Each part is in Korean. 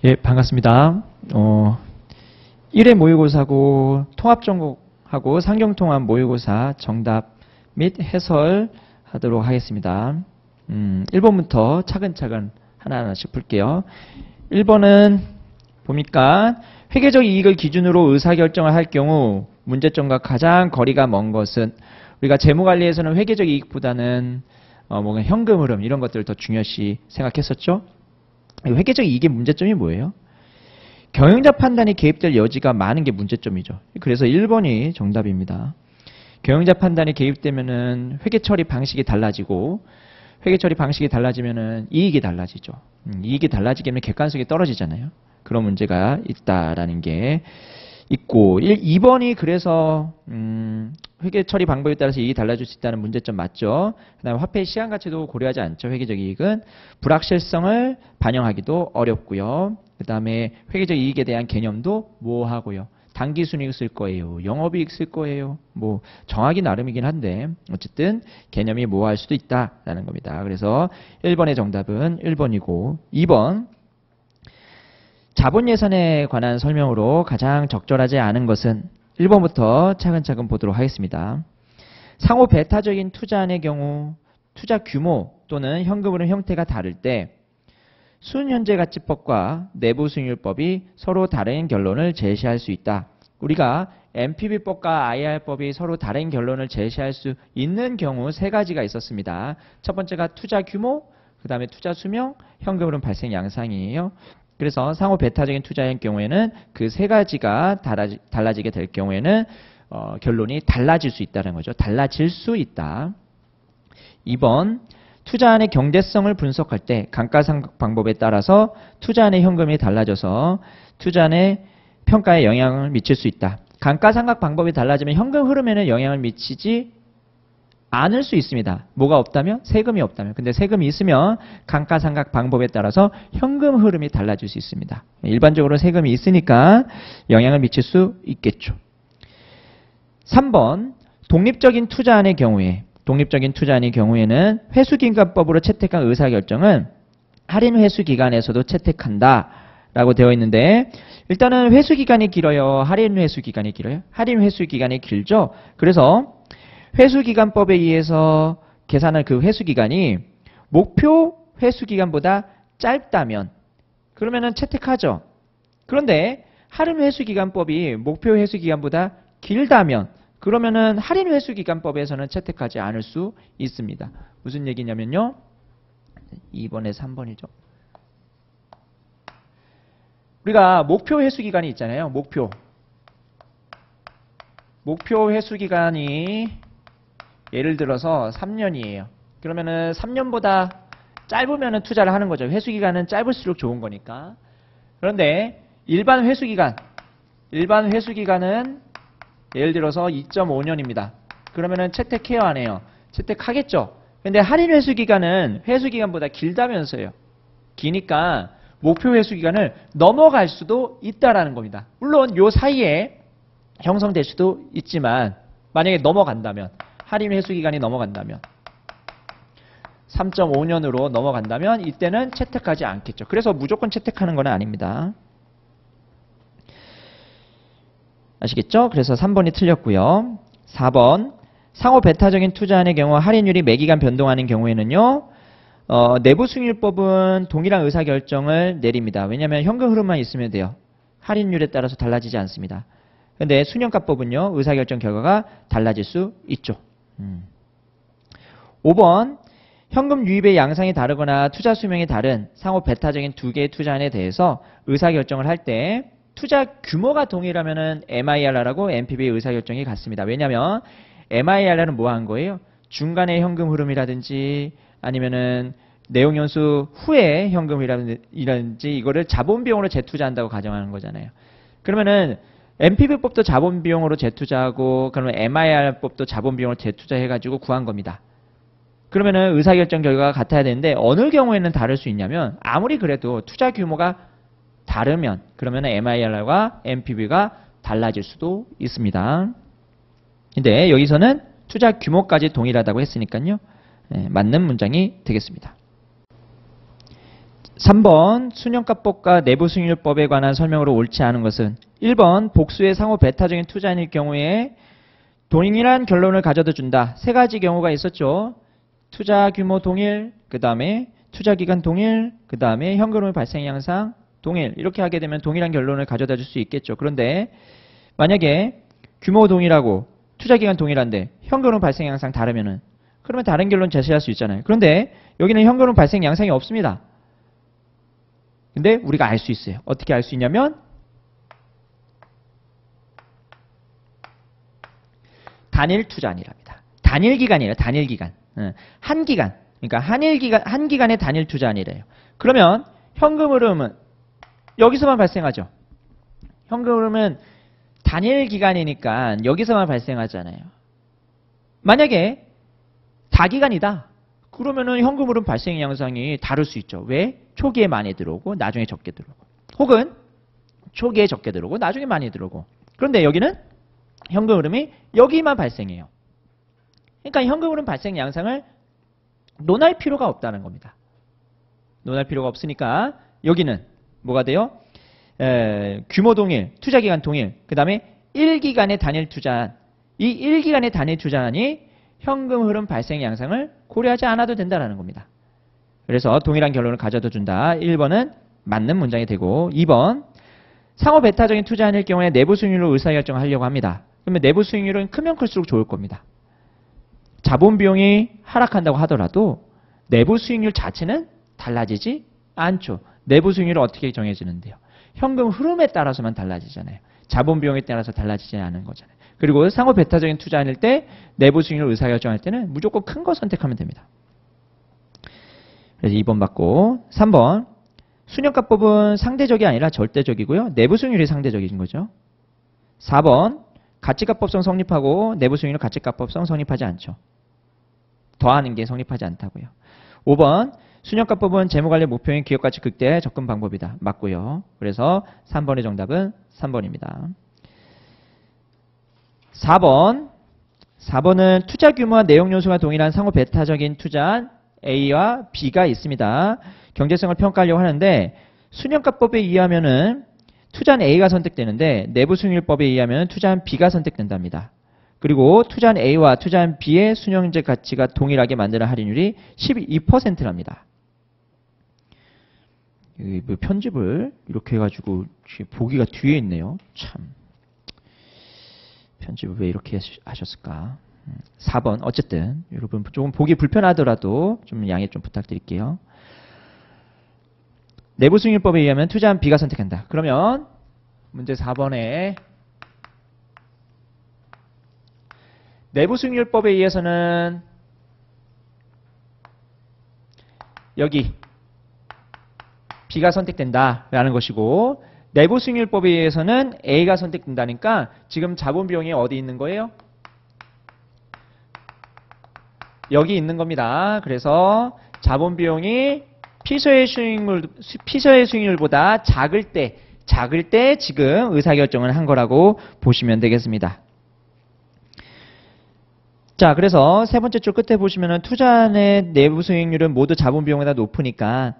예, 반갑습니다. 1회 모의고사고 통합전공하고 상경통합 모의고사 정답 및 해설 하도록 하겠습니다. 1번부터 차근차근 하나하나씩 풀게요. 1번은 보니까 회계적 이익을 기준으로 의사결정을 할 경우 문제점과 가장 거리가 먼 것은 우리가 재무관리에서는 회계적 이익보다는 뭔가 현금 흐름 이런 것들을 더 중요시 생각했었죠. 회계적 이익의 문제점이 뭐예요? 경영자 판단이 개입될 여지가 많은 게 문제점이죠. 그래서 1번이 정답입니다. 경영자 판단이 개입되면은 회계 처리 방식이 달라지고 회계 처리 방식이 달라지면은 이익이 달라지죠. 이익이 달라지게 되면 객관성이 떨어지잖아요. 그런 문제가 있다라는 게 있고 2번이 그래서 회계 처리 방법에 따라서 이익이 달라질 수 있다는 문제점 맞죠. 그 다음에 화폐의 시간 가치도 고려하지 않죠. 회계적 이익은 불확실성을 반영하기도 어렵고요. 그 다음에 회계적 이익에 대한 개념도 모호하고요. 당기순이익 쓸 거예요. 영업이익 쓸 거예요. 뭐 정하기 나름이긴 한데 어쨌든 개념이 모호할 수도 있다라는 겁니다. 그래서 1번의 정답은 1번이고 2번 자본 예산에 관한 설명으로 가장 적절하지 않은 것은 1번부터 차근차근 보도록 하겠습니다. 상호 배타적인 투자안의 경우 투자 규모 또는 현금 흐름 형태가 다를 때 순현재가치법과 내부수익률법이 서로 다른 결론을 제시할 수 있다. 우리가 NPV법과 IR법이 서로 다른 결론을 제시할 수 있는 경우 세 가지가 있었습니다. 첫 번째가 투자 규모, 그 다음에 투자 수명, 현금 흐름 발생 양상이에요. 그래서 상호 배타적인 투자의 경우에는 그 세 가지가 달라지게 될 경우에는 결론이 달라질 수 있다는 거죠. 달라질 수 있다. 2번 투자안의 경제성을 분석할 때 감가상각 방법에 따라서 투자안의 현금이 달라져서 투자안의 평가에 영향을 미칠 수 있다. 감가상각 방법이 달라지면 현금 흐름에는 영향을 미치지 않을 수 있습니다. 뭐가 없다면? 세금이 없다면. 근데 세금이 있으면 감가상각 방법에 따라서 현금 흐름이 달라질 수 있습니다. 일반적으로 세금이 있으니까 영향을 미칠 수 있겠죠. 3번 독립적인 투자안의 경우에는 회수기간법으로 채택한 의사결정은 할인 회수기간에서도 채택한다 라고 되어 있는데 일단은 회수기간이 길어요? 할인 회수기간이 길어요? 할인 회수기간이 길죠? 그래서 회수기간법에 의해서 계산할 그 회수기간이 목표 회수기간보다 짧다면 그러면은 채택하죠. 그런데 할인 회수기간법이 목표 회수기간보다 길다면 그러면은 할인 회수기간법에서는 채택하지 않을 수 있습니다. 무슨 얘기냐면요. 2번에 3번이죠. 우리가 목표 회수기간이 있잖아요. 목표 회수기간이 예를 들어서 3년이에요. 그러면은 3년보다 짧으면은 투자를 하는 거죠. 회수기간은 짧을수록 좋은 거니까. 그런데 일반 회수기간은 예를 들어서 2.5년입니다. 그러면은 채택해요, 안 해요? 채택하겠죠. 근데 할인 회수기간은 회수기간보다 길다면서요. 기니까 목표 회수기간을 넘어갈 수도 있다라는 겁니다. 물론 요 사이에 형성될 수도 있지만 만약에 넘어간다면 할인 회수기간이 넘어간다면 3.5년으로 넘어간다면 이때는 채택하지 않겠죠. 그래서 무조건 채택하는 건 아닙니다. 아시겠죠? 그래서 3번이 틀렸고요. 4번 상호 배타적인 투자안의 경우 할인율이 매기간 변동하는 경우에는요. 내부수익률법은 동일한 의사결정을 내립니다. 왜냐하면 현금 흐름만 있으면 돼요. 할인율에 따라서 달라지지 않습니다. 근데 순현가법은요. 의사결정 결과가 달라질 수 있죠. 5번 현금 유입의 양상이 다르거나 투자 수명이 다른 상호 배타적인 두 개의 투자안에 대해서 의사결정을 할 때 투자 규모가 동일하면은 MIRR하고 NPV의 의사결정이 같습니다. 왜냐하면 MIRR은 뭐 한 거예요? 중간의 현금 흐름이라든지 아니면은 내용연수 후에 현금이라든지 이거를 자본 비용으로 재투자한다고 가정하는 거잖아요. 그러면은 NPV법도 자본 비용으로 재투자하고 그러면 MIRR법도 자본 비용으로 재투자해가지고 구한 겁니다. 그러면은 의사결정 결과가 같아야 되는데 어느 경우에는 다를 수 있냐면 아무리 그래도 투자 규모가 다르면 그러면은 MIRR과 NPV가 달라질 수도 있습니다. 근데 여기서는 투자 규모까지 동일하다고 했으니까요. 맞는 문장이 되겠습니다. 3번 순형가법과 내부수익률법에 관한 설명으로 옳지 않은 것은 1번 복수의 상호 배타적인 투자인일 경우에 동일한 결론을 가져다 준다. 세 가지 경우가 있었죠. 투자 규모 동일, 그 다음에 투자 기간 동일, 그 다음에 현금흐름 발생 양상 동일. 이렇게 하게 되면 동일한 결론을 가져다 줄 수 있겠죠. 그런데 만약에 규모 동일하고 투자 기간 동일한데 현금흐름 발생 양상 다르면은 그러면 다른 결론 제시할 수 있잖아요. 그런데 여기는 현금흐름 발생 양상이 없습니다. 근데 우리가 알 수 있어요. 어떻게 알 수 있냐면 단일 투자안이랍니다. 단일 기간이에요. 단일 기간. 한 기간. 그러니까 한 기간의 단일 투자안이래요. 그러면 현금 흐름은 여기서만 발생하죠. 현금 흐름은 단일 기간이니까 여기서만 발생하잖아요. 만약에 다기간이다. 그러면은 현금 흐름 발생 양상이 다를 수 있죠. 왜? 초기에 많이 들어오고 나중에 적게 들어오고. 혹은 초기에 적게 들어오고 나중에 많이 들어오고. 그런데 여기는 현금 흐름이 여기만 발생해요. 그러니까 현금 흐름 발생 양상을 논할 필요가 없다는 겁니다. 논할 필요가 없으니까 여기는 뭐가 돼요? 규모 동일, 투자기간 동일, 그 다음에 1기간의 단일 투자안. 이 1기간의 단일 투자안이 현금 흐름 발생 양상을 고려하지 않아도 된다는 겁니다. 그래서 동일한 결론을 가져다 준다. 1번은 맞는 문장이 되고 2번 상호 배타적인 투자안일 경우에 내부 수익률로 의사결정을 하려고 합니다. 그러면 내부 수익률은 크면 클수록 좋을 겁니다. 자본 비용이 하락한다고 하더라도 내부 수익률 자체는 달라지지 않죠. 내부 수익률은 어떻게 정해지는데요? 현금 흐름에 따라서만 달라지잖아요. 자본 비용에 따라서 달라지지 않은 거잖아요. 그리고 상호 배타적인 투자안일 때 내부 수익률 의사결정할 때는 무조건 큰 거 선택하면 됩니다. 그래서 2번 맞고 3번 순형가법은 상대적이 아니라 절대적이고요. 내부 수익률이 상대적인 거죠. 4번 가치가법성 성립하고 내부 수익률 가치가법성 성립하지 않죠. 더하는 게 성립하지 않다고요. 5번 순형가법은 재무관리 목표인 기업가치 극대화의 접근 방법이다. 맞고요. 그래서 3번의 정답은 3번입니다. 4번은 투자 규모와 내용 요소가 동일한 상호 배타적인 투자안 A와 B가 있습니다. 경제성을 평가하려고 하는데 순형가법에 의하면은 투자안 A가 선택되는데 내부 수익률법에 의하면 투자안 B가 선택된답니다. 그리고 투자안 A와 투자안 B의 순형제 가치가 동일하게 만드는 할인율이 12%랍니다. 뭐 편집을 이렇게 해가지고 보기가 뒤에 있네요. 참. 편집을 왜 이렇게 하셨을까? 4번 어쨌든 여러분 조금 보기 불편하더라도 좀 양해 좀 부탁드릴게요. 내부 수익률법에 의하면 투자한 B가 선택한다. 그러면 문제 4번에 내부 수익률법에 의해서는 여기 B가 선택된다라는 것이고 내부 수익률법에 의해서는 A가 선택된다니까 지금 자본 비용이 어디 있는 거예요? 여기 있는 겁니다. 그래서 자본 비용이 피서의 수익률보다 작을 때 지금 의사결정을 한 거라고 보시면 되겠습니다. 자, 그래서 세 번째 줄 끝에 보시면은 투자안의 내부 수익률은 모두 자본 비용보다 높으니까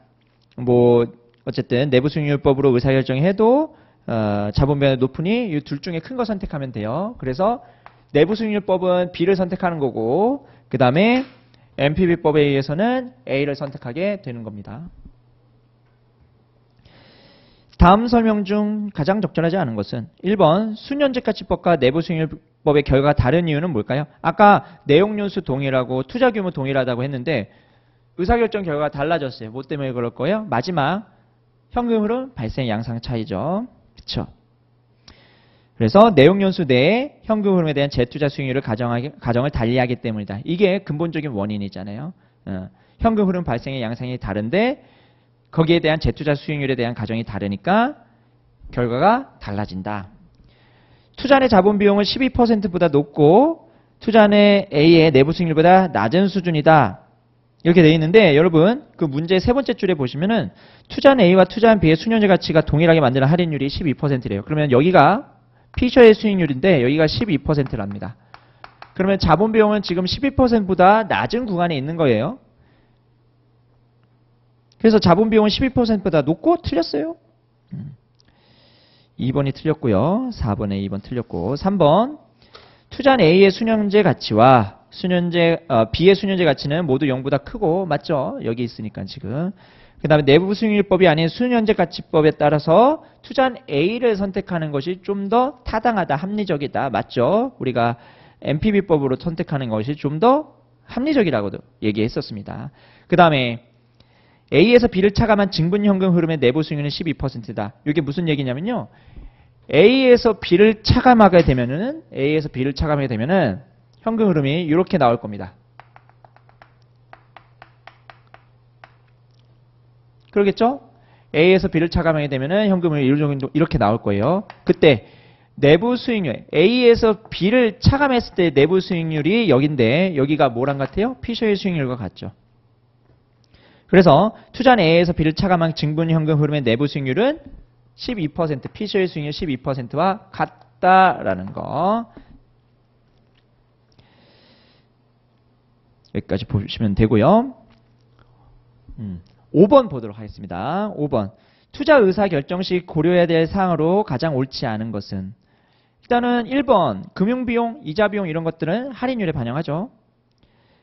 뭐 어쨌든 내부 수익률법으로 의사결정해도 자본 비용이 높으니 이 둘 중에 큰 거 선택하면 돼요. 그래서 내부 수익률법은 B를 선택하는 거고 그 다음에 NPV법에 의해서는 A를 선택하게 되는 겁니다. 다음 설명 중 가장 적절하지 않은 것은 1번 순현재가치법과 내부수익률법의 결과가 다른 이유는 뭘까요? 아까 내용요소 동일하고 투자규모 동일하다고 했는데 의사결정 결과가 달라졌어요. 뭐 때문에 그럴 거예요? 마지막 현금흐름 발생 양상 차이죠. 그렇죠? 그래서 내용연수 내에 현금흐름에 대한 재투자 수익률을 가정을 달리하기 때문이다. 이게 근본적인 원인이잖아요. 현금흐름 발생의 양상이 다른데 거기에 대한 재투자 수익률에 대한 가정이 다르니까 결과가 달라진다. 투자안의 자본 비용은 12%보다 높고 투자안의 A의 내부 수익률보다 낮은 수준이다. 이렇게 되어 있는데 여러분 그 문제 세 번째 줄에 보시면은 투자안 A와 투자안 B의 순현재 가치가 동일하게 만드는 할인율이 12%래요. 그러면 여기가 피셔의 수익률인데 여기가 12%랍니다. 그러면 자본 비용은 지금 12%보다 낮은 구간에 있는 거예요. 그래서 자본 비용은 12%보다 높고 틀렸어요. 2번이 틀렸고요. 4번에 2번 틀렸고 3번 투자한 A의 수년제 가치와 B의 수년제 가치는 모두 0보다 크고 맞죠? 여기 있으니까 지금. 그 다음에 내부 수익률법이 아닌 수년제 가치법에 따라서 투자한 A를 선택하는 것이 좀 더 타당하다, 합리적이다. 맞죠? 우리가 NPV법으로 선택하는 것이 좀 더 합리적이라고도 얘기했었습니다. 그 다음에 A에서 B를 차감한 증분현금 흐름의 내부 수익률은 12%다. 이게 무슨 얘기냐면요. A에서 B를 차감하게 되면은 현금 흐름이 이렇게 나올 겁니다. 그러겠죠? A에서 B를 차감하게 되면은 현금을 이렇게 나올 거예요. 그때 내부 수익률, A에서 B를 차감했을 때 내부 수익률이 여긴데 여기가 뭐랑 같아요? 피셔의 수익률과 같죠. 그래서 투자한 A에서 B를 차감한 증분현금 흐름의 내부 수익률은 12%, 피셔의 수익률 12%와 같다라는 거. 여기까지 보시면 되고요. 5번 보도록 하겠습니다. 5번. 투자 의사 결정 시 고려해야 될 사항으로 가장 옳지 않은 것은? 일단은 1번. 금융비용, 이자비용 이런 것들은 할인율에 반영하죠.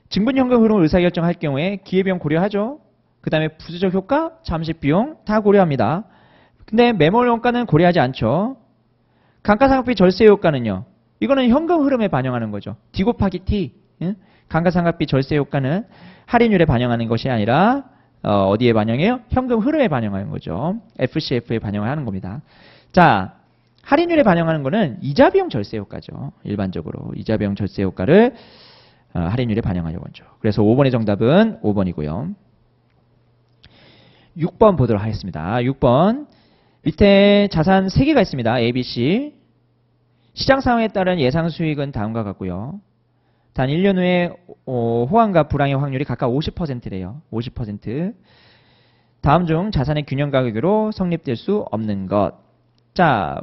증분현금 흐름 의사결정할 경우에 기회비용 고려하죠. 그 다음에 부수적 효과, 잠식비용 다 고려합니다. 근데 매몰 원가는 고려하지 않죠. 감가상각비 절세 효과는요. 이거는 현금 흐름에 반영하는 거죠. D 곱하기 T. 감가상각비 절세 효과는 할인율에 반영하는 것이 아니라 어디에 반영해요? 현금 흐름에 반영하는 거죠. FCF에 반영을 하는 겁니다. 자, 할인율에 반영하는 거는 이자비용 절세 효과죠. 일반적으로 이자비용 절세 효과를 할인율에 반영하려고 하죠. 그래서 5번의 정답은 5번이고요. 6번 보도록 하겠습니다. 6번. 밑에 자산 3개가 있습니다. A, B, C. 시장 상황에 따른 예상 수익은 다음과 같고요. 단 1년 후에 호황과 불황의 확률이 각각 50%래요. 50%. 다음 중 자산의 균형 가격으로 성립될 수 없는 것. 자,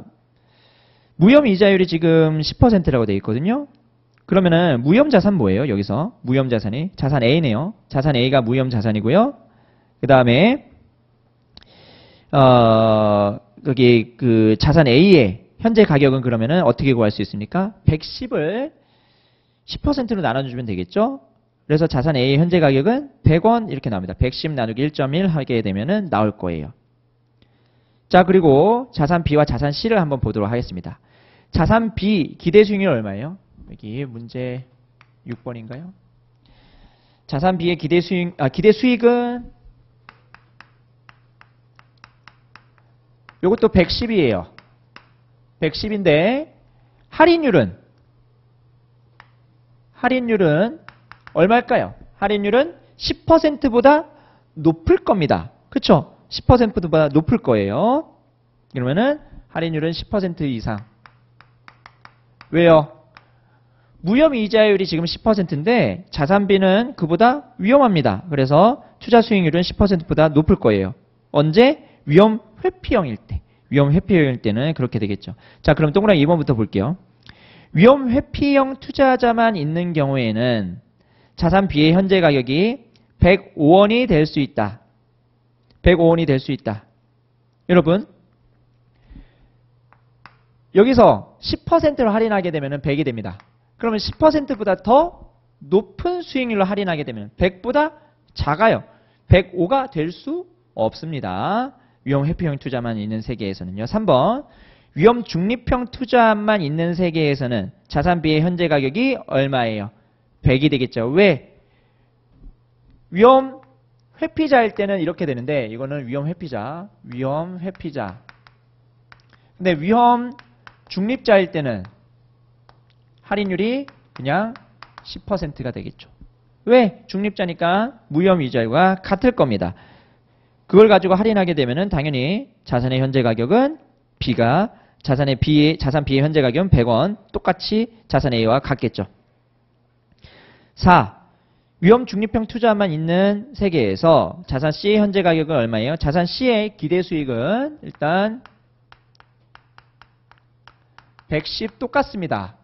무혐 이자율이 지금 10%라고 되어 있거든요. 그러면은 무혐 자산 뭐예요? 여기서 무혐 자산이 자산 A네요. 자산 A가 무혐 자산이고요. 그 다음에 여기 그 자산 A의 현재 가격은 그러면은 어떻게 구할 수 있습니까? 110을 10%로 나눠주면 되겠죠? 그래서 자산 A의 현재 가격은 100원 이렇게 나옵니다. 110 나누기 1.1 하게 되면은 나올 거예요. 자, 그리고 자산 B와 자산 C를 한번 보도록 하겠습니다. 자산 B 기대 수익률 얼마예요? 여기 문제 6번인가요? 자산 B의 기대 수익은 요것도 110이에요. 110인데 할인율은 얼마일까요? 할인율은 10%보다 높을 겁니다. 그렇죠? 10%보다 높을 거예요. 그러면은 할인율은 10% 이상. 왜요? 무혐 이자율이 지금 10%인데 자산비는 그보다 위험합니다. 그래서 투자 수익률은 10%보다 높을 거예요. 언제? 위험 회피형일 때. 위험 회피형일 때는 그렇게 되겠죠. 자, 그럼 동그라미 2번부터 볼게요. 위험 회피형 투자자만 있는 경우에는 자산 B의 현재 가격이 105원이 될 수 있다. 105원이 될 수 있다. 여러분, 여기서 10%로 할인하게 되면 100이 됩니다. 그러면 10%보다 더 높은 수익률로 할인하게 되면 100보다 작아요. 105가 될 수 없습니다. 위험 회피형 투자만 있는 세계에서는요. 3번. 위험 중립형 투자만 있는 세계에서는 자산 B의 현재 가격이 얼마예요? 100이 되겠죠. 왜? 위험 회피자일 때는 이렇게 되는데 이거는 위험 회피자. 근데 위험 중립자일 때는 할인율이 그냥 10%가 되겠죠. 왜? 중립자니까 무혐 이자율과 같을 겁니다. 그걸 가지고 할인하게 되면은 당연히 자산의 현재 가격은 자산 B의 현재 가격은 100원, 똑같이 자산 A와 같겠죠. 4. 위험 중립형 투자만 있는 세계에서 자산 C의 현재 가격은 얼마예요? 자산 C의 기대 수익은 일단 110 똑같습니다.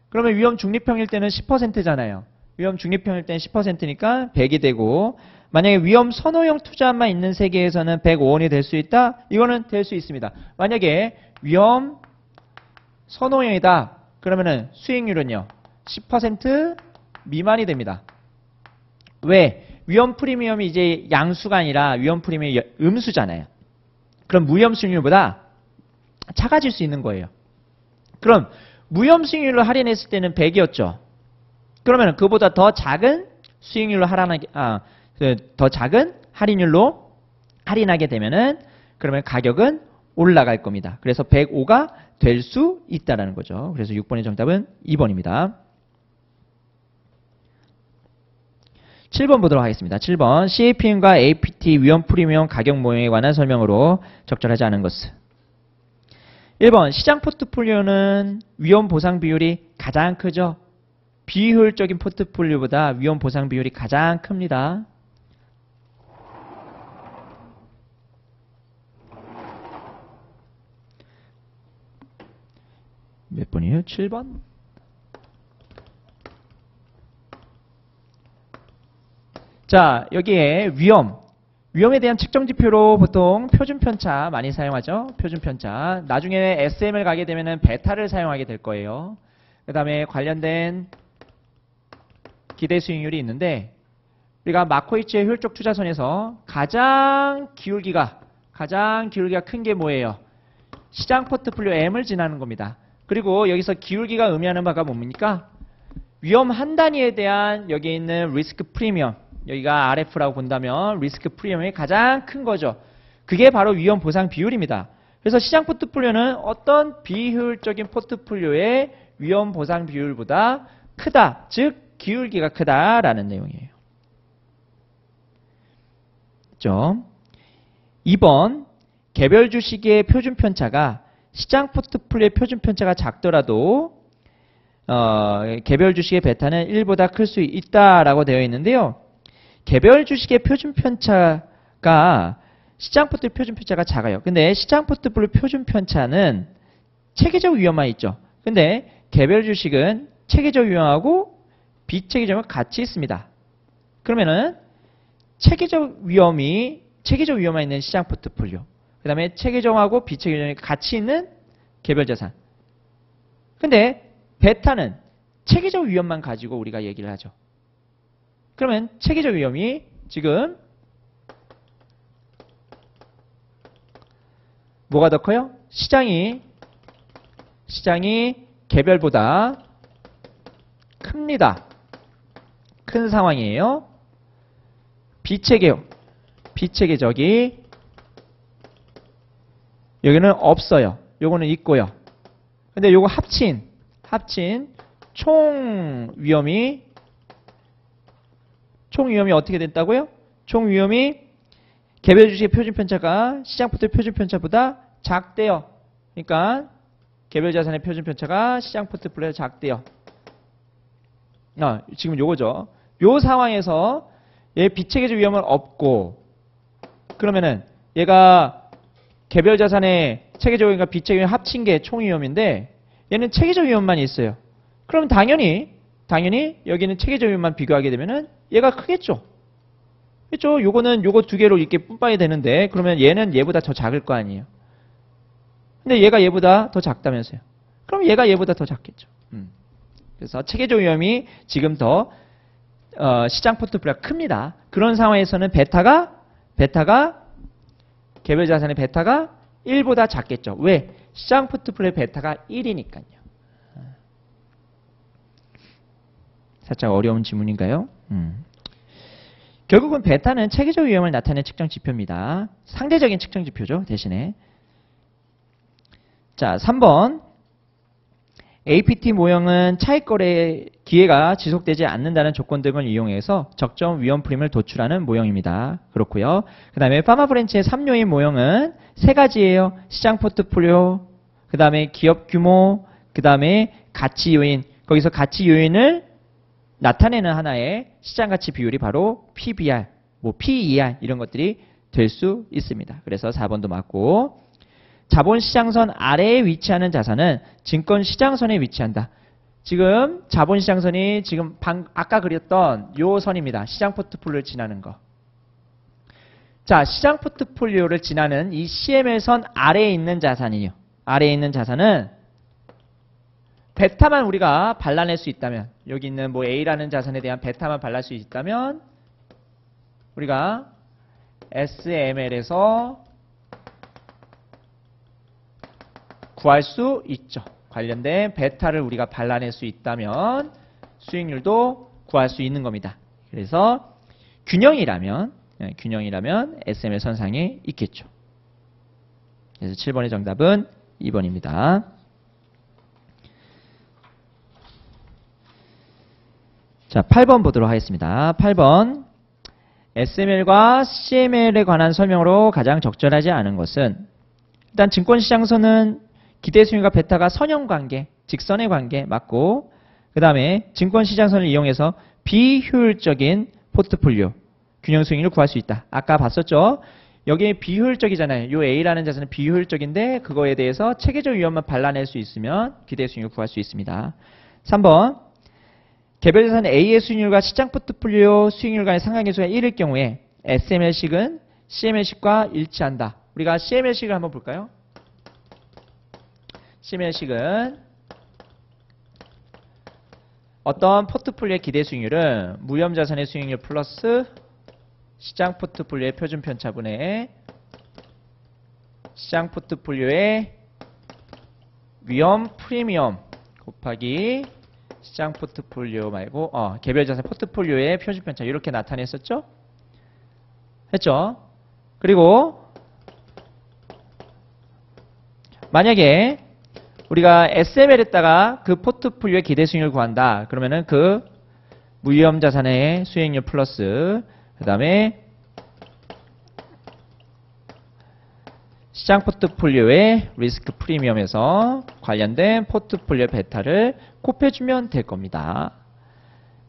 그러면 위험 중립형일 때는 10%잖아요. 위험 중립형일 때는 10%니까 100이 되고 만약에 위험 선호형 투자만 있는 세계에서는 105원이 될 수 있다? 이거는 될 수 있습니다. 만약에 위험 선호형이다. 그러면은 수익률은요. 10% 미만이 됩니다. 왜? 위험 프리미엄이 이제 양수가 아니라 위험 프리미엄이 음수잖아요. 그럼 무위험 수익률보다 작아질 수 있는 거예요. 그럼 무위험 수익률로 할인했을 때는 100이었죠. 그러면 그보다 더 작은 수익률로 더 작은 할인율로 할인하게 되면은 그러면 가격은 올라갈 겁니다. 그래서 105가 될 수 있다라는 거죠. 그래서 6번의 정답은 2번입니다. 7번 보도록 하겠습니다. 7번 CAPM과 APT 위험 프리미엄 가격 모형에 관한 설명으로 적절하지 않은 것은 1번 시장 포트폴리오는 위험 보상 비율이 가장 크죠. 비효율적인 포트폴리오보다 위험 보상 비율이 가장 큽니다. 몇 번이에요? 7번? 자, 여기에 위험에 대한 측정 지표로 보통 표준 편차 많이 사용하죠. 표준 편차. 나중에 SM을 가게 되면은 베타를 사용하게 될 거예요. 그 다음에 관련된 기대 수익률이 있는데 우리가 마코이츠의 효율적 투자선에서 가장 기울기가 큰 게 뭐예요? 시장 포트폴리오 M을 지나는 겁니다. 그리고 여기서 기울기가 의미하는 바가 뭡니까? 위험 한 단위에 대한 여기 있는 리스크 프리미엄, 여기가 RF라고 본다면 리스크 프리미엄이 가장 큰 거죠. 그게 바로 위험 보상 비율입니다. 그래서 시장 포트폴리오는 어떤 비효율적인 포트폴리오의 위험 보상 비율보다 크다. 즉 기울기가 크다라는 내용이에요. 그렇죠? 2번 개별 주식의 표준 편차가 시장 포트폴리오의 표준 편차가 작더라도 개별 주식의 베타는 1보다 클 수 있다라고 되어 있는데요. 개별 주식의 표준 편차가 시장 포트폴리오 표준 편차가 작아요. 근데 시장 포트폴리오 표준 편차는 체계적 위험만 있죠. 근데 개별 주식은 체계적 위험하고 비체계적은 같이 있습니다. 그러면은 체계적 위험만 있는 시장 포트폴리오, 그 다음에 체계적하고 비체계적이 같이 있는 개별 자산. 근데 베타는 체계적 위험만 가지고 우리가 얘기를 하죠. 그러면 체계적 위험이 지금 뭐가 더 커요? 시장이 개별보다 큽니다. 큰 상황이에요. 비체계적이 여기는 없어요. 요거는 있고요. 근데 요거 합친 총 위험이 어떻게 됐다고요? 총 위험이 개별 주식의 표준 편차가 시장 포트폴리오 표준 편차보다 작대요. 그러니까 개별 자산의 표준 편차가 시장 포트폴리오보다 작대요. 지금 요거죠. 요 상황에서 얘 비체계적 위험은 없고, 그러면은 얘가 개별 자산의 체계적 위험과 비체계적 위험 합친 게 총 위험인데 얘는 체계적 위험만 있어요. 그럼 당연히 여기는 체계적 위험만 비교하게 되면은 얘가 크겠죠. 그렇죠? 요거는 요거 두 개로 이렇게 뿜빠이 되는데 그러면 얘는 얘보다 더 작을 거 아니에요. 근데 얘가 얘보다 더 작다면서요. 그럼 얘가 얘보다 더 작겠죠. 그래서 체계적 위험이 지금 더 시장 포트폴리오가 큽니다. 그런 상황에서는 베타가 개별 자산의 베타가 1보다 작겠죠. 왜? 시장 포트폴리오 베타가 1이니까요. 살짝 어려운 질문인가요? 결국은 베타는 체계적 위험을 나타내는 측정 지표입니다. 상대적인 측정 지표죠. 대신에. 자, 3번. APT 모형은 차익거래 기회가 지속되지 않는다는 조건 등을 이용해서 적정 위험 프림을 도출하는 모형입니다. 그렇고요. 그 다음에 파마브랜치의 3요인 모형은 세 가지예요. 시장 포트폴리오, 그 다음에 기업 규모, 그 다음에 가치 요인. 거기서 가치 요인을 나타내는 하나의 시장 가치 비율이 바로 PBR, PER 이런 것들이 될 수 있습니다. 그래서 4번도 맞고, 자본시장선 아래에 위치하는 자산은 증권시장선에 위치한다. 지금 자본시장선이 지금 아까 그렸던 요 선입니다. 시장 포트폴리오를 지나는 거. 자, 시장 포트폴리오를 지나는 이 CML선 아래에 있는 자산이요. 아래에 있는 자산은 베타만 우리가 발라낼 수 있다면, 여기 있는 뭐 A라는 자산에 대한 베타만 발랄 수 있다면 우리가 SML에서 구할 수 있죠. 관련된 베타를 우리가 발라낼 수 있다면 수익률도 구할 수 있는 겁니다. 그래서 균형이라면 SML 선상에 있겠죠. 그래서 7번의 정답은 2번입니다. 자, 8번 보도록 하겠습니다. 8번. SML과 CML에 관한 설명으로 가장 적절하지 않은 것은, 일단 증권시장선은 기대수익률과 베타가 선형관계, 직선의 관계 맞고, 그 다음에 증권시장선을 이용해서 비효율적인 포트폴리오, 균형수익률을 구할 수 있다. 아까 봤었죠? 여기 비효율적이잖아요. 이 A라는 자산은 비효율적인데 그거에 대해서 체계적 위험만 발라낼 수 있으면 기대수익률을 구할 수 있습니다. 3번. 개별자산 A의 수익률과 시장 포트폴리오 수익률 간의 상관계수가 1일 경우에 SML식은 CML식과 일치한다. 우리가 CML식을 한번 볼까요? CML식은 어떤 포트폴리오의 기대 수익률은 무형자산의 수익률 플러스 시장 포트폴리오의 표준 편차분의 시장 포트폴리오의 위험 프리미엄 곱하기 시장 포트폴리오 말고 개별자산 포트폴리오의 표준 편차 이렇게 나타냈었죠? 했죠? 그리고 만약에 우리가 SML에다가 그 포트폴리오의 기대 수익률을 구한다. 그러면은 그 무위험 자산의 수익률 플러스 그 다음에 시장 포트폴리오의 리스크 프리미엄에서 관련된 포트폴리오 베타를 곱해주면 될 겁니다.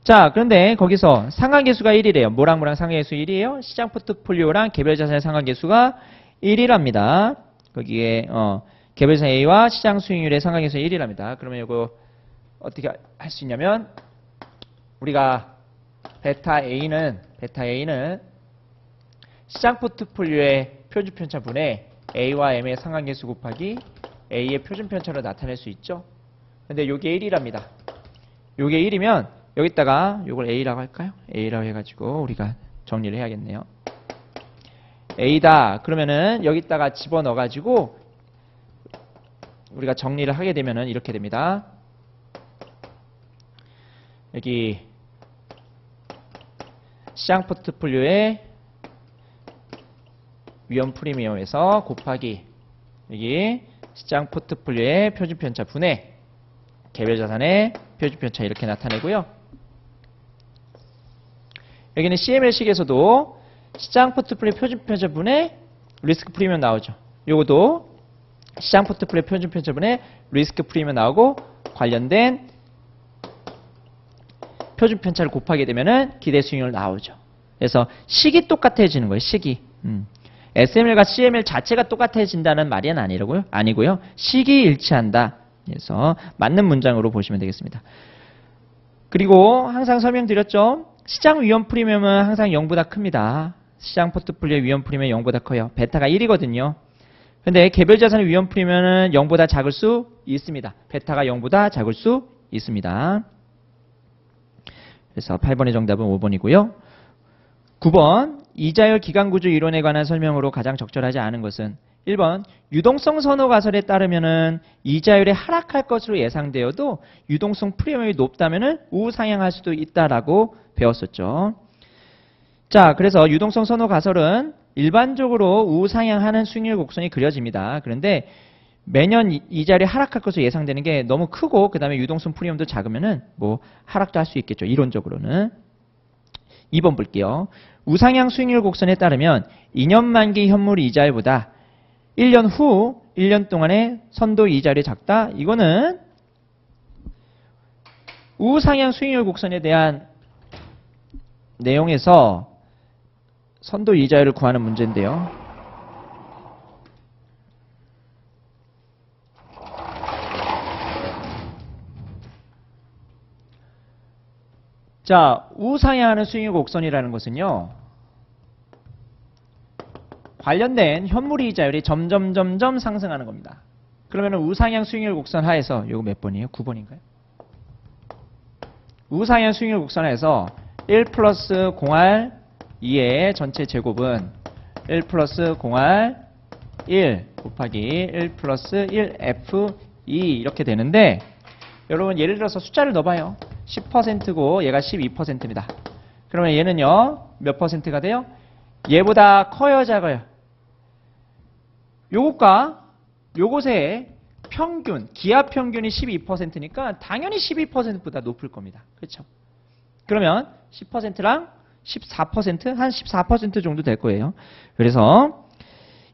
자, 그런데 거기서 상관계수가 1이래요. 뭐랑 상관계수 1이에요? 시장 포트폴리오랑 개별자산의 상관계수가 1이랍니다. 거기에 개별자산 A와 시장 수익률의 상관계수 1이랍니다. 그러면 이거 어떻게 할 수 있냐면 우리가 베타 A는 시장 포트폴리오의 표준 편차분의 A와 M의 상관계수 곱하기 A의 표준 편차로 나타낼 수 있죠. 근데 요게 1이랍니다. 요게 1이면 여기다가 요걸 A라고 할까요? A라고 해가지고 우리가 정리를 해야겠네요. A다. 그러면은 여기다가 집어넣어가지고 우리가 정리를 하게 되면은 이렇게 됩니다. 여기 시장 포트폴리오의 위험 프리미엄에서 곱하기 여기 시장 포트폴리오의 표준 편차 분의 개별 자산의 표준 편차 이렇게 나타내고요. 여기는 CML식에서도 시장 포트폴리오 표준 편차 분의 리스크 프리미엄 나오죠. 요것도 시장 포트폴리오 표준 편차 분의 리스크 프리미엄 나오고 관련된 표준 편차를 곱하게 되면은 기대 수익률 나오죠. 그래서 식이 똑같아지는 거예요. 식이. SML과 CML 자체가 똑같아진다는 말이 아니고요. 식이 일치한다. 그래서 맞는 문장으로 보시면 되겠습니다. 그리고 항상 설명드렸죠. 시장 위험 프리미엄은 항상 0보다 큽니다. 시장 포트폴리오 위험 프리미엄이 0보다 커요. 베타가 1이거든요. 근데 개별 자산의 위험 프리미엄은 0보다 작을 수 있습니다. 베타가 0보다 작을 수 있습니다. 그래서 8번의 정답은 5번이고요. 9번 이자율 기간구조 이론에 관한 설명으로 가장 적절하지 않은 것은 1번 유동성 선호 가설에 따르면은 이자율이 하락할 것으로 예상되어도 유동성 프리미엄이 높다면은 우상향할 수도 있다라고 배웠었죠. 자, 그래서 유동성 선호 가설은 일반적으로 우상향하는 수익률 곡선이 그려집니다. 그런데 매년 이자율이 하락할 것으로 예상되는 게 너무 크고 그 다음에 유동성 프리미엄도 작으면은 뭐 하락도 할 수 있겠죠. 이론적으로는. 2번 볼게요. 우상향 수익률 곡선에 따르면 2년 만기 현물 이자율보다 1년 후 1년 동안의 선도 이자율이 작다. 이거는 우상향 수익률 곡선에 대한 내용에서 선도 이자율을 구하는 문제인데요. 자, 우상향하는 수익률 곡선이라는 것은요. 관련된 현물이자율이 점점 상승하는 겁니다. 그러면 우상향 수익률 곡선 하에서 요거 몇 번이에요? 9번인가요? 우상향 수익률 곡선 하에서 1 플러스 0R 2의 전체 제곱은 1 플러스 0R 1 곱하기 1 플러스 1F2 이렇게 되는데 여러분 예를 들어서 숫자를 넣어봐요. 10%고 얘가 12%입니다. 그러면 얘는요 몇 퍼센트가 돼요? 얘보다 커요 작아요? 요것과 요것의 평균, 기하 평균이 12%니까 당연히 12%보다 높을 겁니다. 그렇죠? 그러면 10%랑 14%, 한 14% 정도 될 거예요. 그래서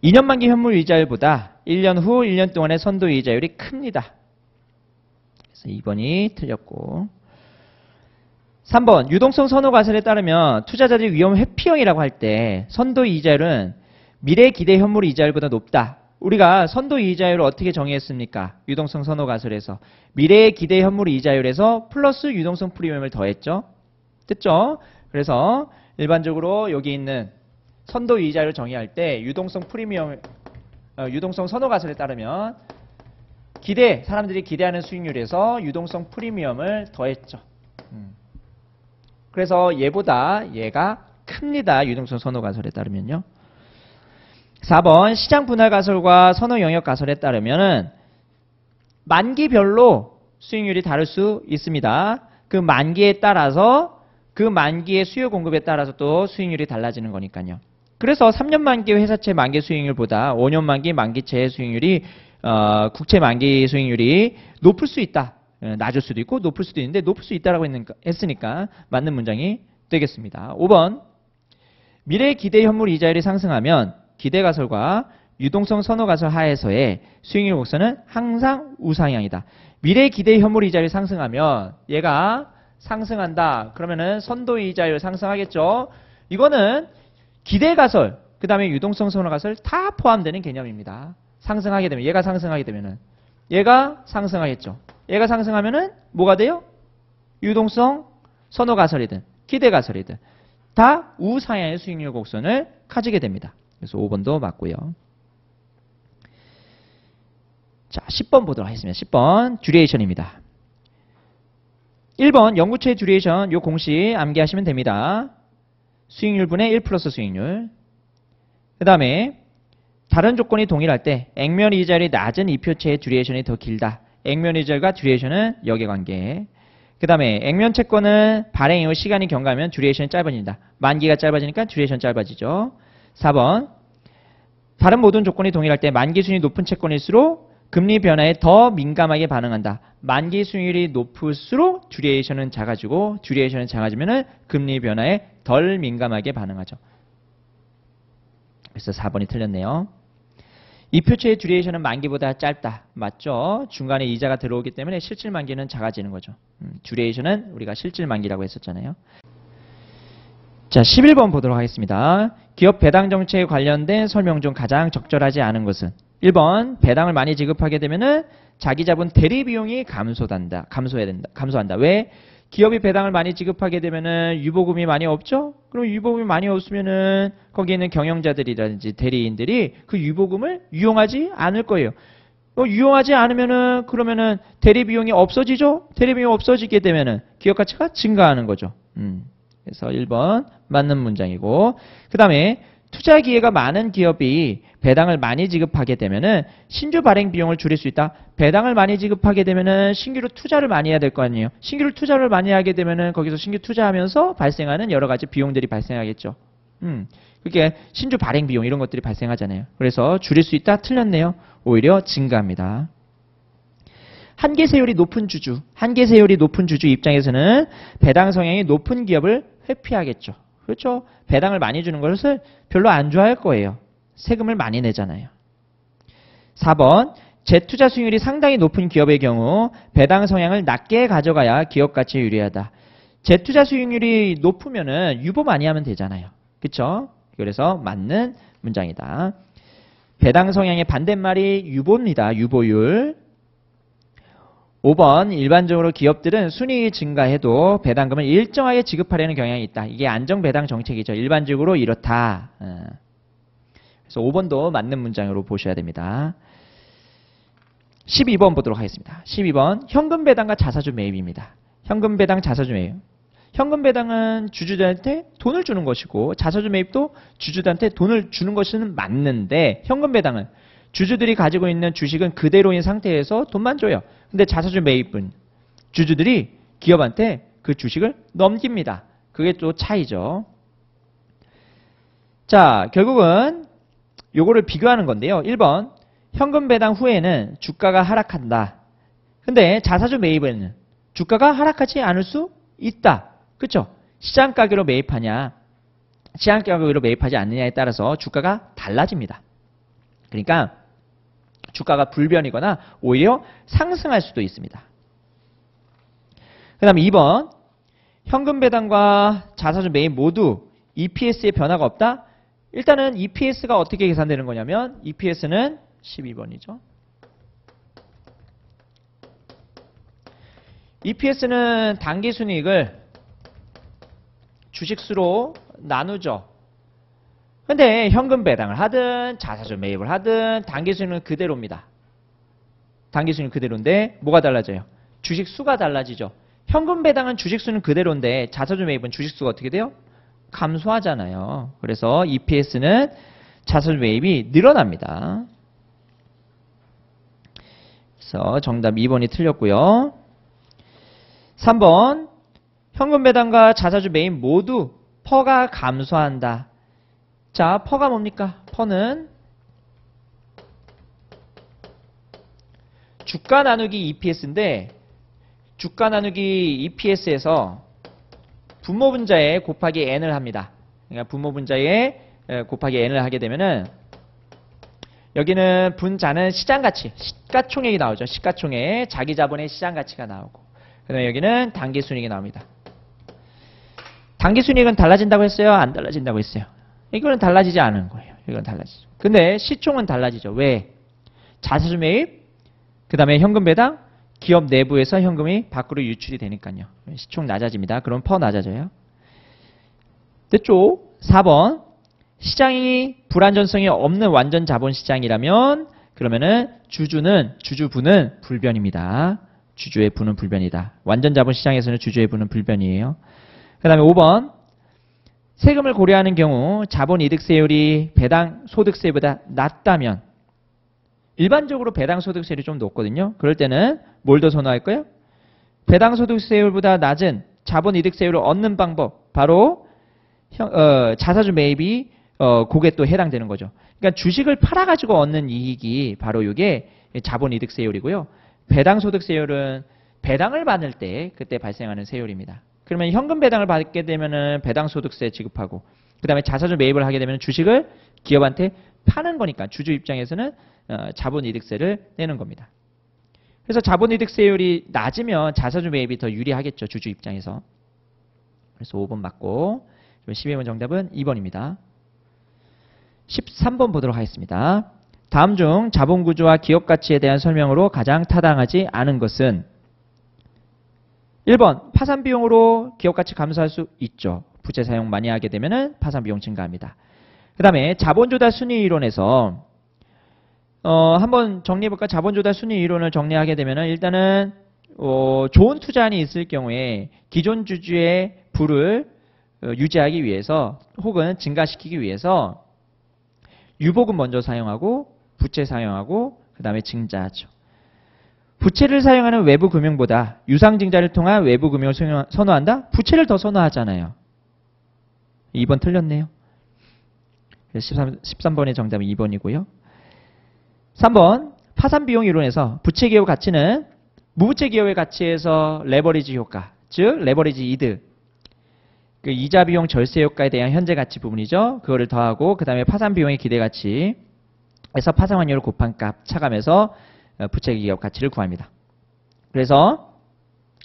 2년 만기 현물 이자율보다 1년 후 1년 동안의 선도 이자율이 큽니다. 그래서 2번이 틀렸고 3번 유동성 선호 가설에 따르면 투자자들이 위험 회피형이라고 할 때 선도 이자율은 미래 기대 현물 이자율보다 높다. 우리가 선도 이자율을 어떻게 정의했습니까? 유동성 선호 가설에서 미래의 기대 현물 이자율에서 플러스 유동성 프리미엄을 더했죠. 됐죠? 그래서 일반적으로 여기 있는 선도 이자율을 정의할 때 유동성 프리미엄, 유동성 선호 가설에 따르면 사람들이 기대하는 수익률에서 유동성 프리미엄을 더했죠. 그래서 얘보다 얘가 큽니다. 유동성 선호 가설에 따르면요. 4번 시장 분할 가설과 선호 영역 가설에 따르면은 만기별로 수익률이 다를 수 있습니다. 그 만기에 따라서 그 만기의 수요 공급에 따라서 또 수익률이 달라지는 거니까요. 그래서 3년 만기 회사채 만기 수익률보다 5년 만기 만기채 수익률이 국채 만기 수익률이 높을 수 있다. 낮을 수도 있고 높을 수도 있는데 높을 수 있다라고 했으니까 맞는 문장이 되겠습니다. 5번 미래 기대 현물 이자율이 상승하면 기대 가설과 유동성 선호 가설 하에서의 수익률 곡선은 항상 우상향이다. 미래 기대 현물 이자율이 상승하면 얘가 상승한다. 그러면은 선도 이자율 상승하겠죠. 이거는 기대 가설, 그 다음에 유동성 선호 가설 다 포함되는 개념입니다. 상승하게 되면 얘가 상승하게 되면은 얘가 상승하겠죠. 얘가 상승하면은 뭐가 돼요? 유동성 선호 가설이든 기대 가설이든 다 우상향의 수익률 곡선을 가지게 됩니다. 그래서 5번도 맞고요. 자, 10번 보도록 하겠습니다. 10번 듀레이션입니다. 1번 영구채 듀레이션 요 공식 암기하시면 됩니다. 수익률분의 1 플러스 수익률. 그 다음에 다른 조건이 동일할 때 액면 이자율이 낮은 이표채의 듀레이션이 더 길다. 액면 이자율과 듀레이션은 역액관계. 그 다음에 액면 채권은 발행 이후 시간이 경과하면 듀레이션이 짧아진다. 만기가 짧아지니까 듀레이션 짧아지죠. 4번 다른 모든 조건이 동일할 때 만기 수익률이 높은 채권일수록 금리 변화에 더 민감하게 반응한다. 만기 수익률이 높을수록 듀레이션은 작아지고 듀레이션은 작아지면 금리 변화에 덜 민감하게 반응하죠. 그래서 4번이 틀렸네요. 이표채의 듀레이션은 만기보다 짧다. 맞죠? 중간에 이자가 들어오기 때문에 실질 만기는 작아지는 거죠. 듀레이션은 우리가 실질 만기라고 했었잖아요. 자, 11번 보도록 하겠습니다. 기업 배당 정책에 관련된 설명 중 가장 적절하지 않은 것은 1번 배당을 많이 지급하게 되면은 자기 자본 대리 비용이 감소한다. 왜? 기업이 배당을 많이 지급하게 되면은 유보금이 많이 없죠? 그럼 유보금이 많이 없으면은 거기에 있는 경영자들이라든지 대리인들이 그 유보금을 유용하지 않을 거예요. 유용하지 않으면은 그러면은 대리 비용이 없어지죠? 대리 비용이 없어지게 되면은 기업 가치가 증가하는 거죠. 그래서 1번 맞는 문장이고, 그 다음에 투자 기회가 많은 기업이 배당을 많이 지급하게 되면은 신규 발행 비용을 줄일 수 있다. 배당을 많이 지급하게 되면은 신규로 투자를 많이 해야 될 거 아니에요. 신규로 투자를 많이 하게 되면은 거기서 신규 투자하면서 발생하는 여러 가지 비용들이 발생하겠죠. 그게 신주 발행 비용 이런 것들이 발생하잖아요. 그래서 줄일 수 있다. 틀렸네요. 오히려 증가합니다. 한계 세율이 높은 주주 입장에서는 배당 성향이 높은 기업을 회피하겠죠. 그렇죠? 배당을 많이 주는 것을 별로 안 좋아할 거예요. 세금을 많이 내잖아요. 4번 재투자 수익률이 상당히 높은 기업의 경우 배당 성향을 낮게 가져가야 기업 가치에 유리하다. 재투자 수익률이 높으면은 유보 많이 하면 되잖아요. 그렇죠? 그래서 맞는 문장이다. 배당 성향의 반대말이 유보입니다. 유보율. 5번 일반적으로 기업들은 순이익이 증가해도 배당금을 일정하게 지급하려는 경향이 있다. 이게 안정배당 정책이죠. 일반적으로 이렇다. 그래서 5번도 맞는 문장으로 보셔야 됩니다. 12번 보도록 하겠습니다. 12번 현금 배당과 자사주 매입입니다. 현금 배당, 자사주 매입. 현금 배당은 주주들한테 돈을 주는 것이고 자사주 매입도 주주들한테 돈을 주는 것은 맞는데 현금 배당은 주주들이 가지고 있는 주식은 그대로인 상태에서 돈만 줘요. 근데 자사주 매입은 주주들이 기업한테 그 주식을 넘깁니다. 그게 또 차이죠. 자, 결국은 요거를 비교하는 건데요. 1번 현금 배당 후에는 주가가 하락한다. 근데 자사주 매입은 주가가 하락하지 않을 수 있다. 그렇죠? 시장 가격으로 매입하냐, 시장 가격으로 매입하지 않느냐에 따라서 주가가 달라집니다. 그러니까 주가가 불변이거나 오히려 상승할 수도 있습니다. 그 다음에 2번 현금 배당과 자사주 매입 모두 EPS에 변화가 없다. 일단은 EPS가 어떻게 계산되는 거냐면 EPS는 12번이죠. EPS는 당기순이익을 주식수로 나누죠. 근데 현금 배당을 하든 자사주 매입을 하든 당기순이익은 그대로입니다. 당기순이익은 그대로인데 뭐가 달라져요? 주식수가 달라지죠. 현금 배당은 주식수는 그대로인데 자사주 매입은 주식수가 어떻게 돼요? 감소하잖아요. 그래서 EPS는 자사주 매입이 늘어납니다. 그래서 정답 2번이 틀렸고요. 3번 현금 배당과 자사주 매입 모두 퍼가 감소한다. 자, 퍼가 뭡니까? 퍼는 주가 나누기 EPS인데 주가 나누기 EPS에서 분모분자에 곱하기 N을 합니다. 그러니까 분모분자에 곱하기 N을 하게 되면은 여기는 분자는 시장가치, 시가총액이 나오죠. 시가총액, 자기 자본의 시장가치가 나오고 그 다음에 여기는 당기순이익이 나옵니다. 당기순이익은 달라진다고 했어요? 안 달라진다고 했어요? 이거는 달라지지 않은 거예요. 이건 달라지죠. 근데 시총은 달라지죠. 왜? 자사주 매입, 그 다음에 현금 배당, 기업 내부에서 현금이 밖으로 유출이 되니까요. 시총 낮아집니다. 그럼 퍼 낮아져요. 됐죠? 4번 시장이 불안전성이 없는 완전 자본 시장이라면 그러면은 주주부는 불변입니다. 주주의 부는 불변이다. 완전 자본 시장에서는 주주의 부는 불변이에요. 그 다음에 5번 세금을 고려하는 경우 자본이득세율이 배당소득세보다 낮다면 일반적으로 배당소득세율이 좀 높거든요. 그럴 때는 뭘 더 선호할까요? 배당소득세율보다 낮은 자본이득세율을 얻는 방법 바로 자사주 매입이 그게 또 해당되는 거죠. 그러니까 주식을 팔아가지고 얻는 이익이 바로 이게 자본이득세율이고요. 배당소득세율은 배당을 받을 때 그때 발생하는 세율입니다. 그러면 현금 배당을 받게 되면은 배당소득세 지급하고 그 다음에 자사주 매입을 하게 되면 주식을 기업한테 파는 거니까 주주 입장에서는 자본이득세를 내는 겁니다. 그래서 자본이득세율이 낮으면 자사주 매입이 더 유리하겠죠. 주주 입장에서. 그래서 5번 맞고 12번 정답은 2번입니다. 13번 보도록 하겠습니다. 다음 중 자본구조와 기업가치에 대한 설명으로 가장 타당하지 않은 것은 1번 파산비용으로 기업가치 감소할 수 있죠. 부채 사용 많이 하게 되면 파산비용 증가합니다. 그 다음에 자본조달 순위이론에서 한번 정리해볼까? 자본조달 순위이론을 정리하게 되면 일단은 좋은 투자안이 있을 경우에 기존 주주의 부를 유지하기 위해서 혹은 증가시키기 위해서 유보금 먼저 사용하고 부채 사용하고 그 다음에 증자하죠. 부채를 사용하는 외부 금융보다 유상증자를 통한 외부 금융을 선호한다? 부채를 더 선호하잖아요. 2번 틀렸네요. 13번의 정답은 2번이고요. 3번 파산비용 이론에서 부채기업 가치는 무부채기업의 가치에서 레버리지 효과, 즉 레버리지 이득, 그 이자 비용 절세 효과에 대한 현재 가치 부분이죠. 그거를 더하고 그 다음에 파산비용의 기대가치에서 파산환율을 곱한 값 차감해서 부채기업 가치를 구합니다. 그래서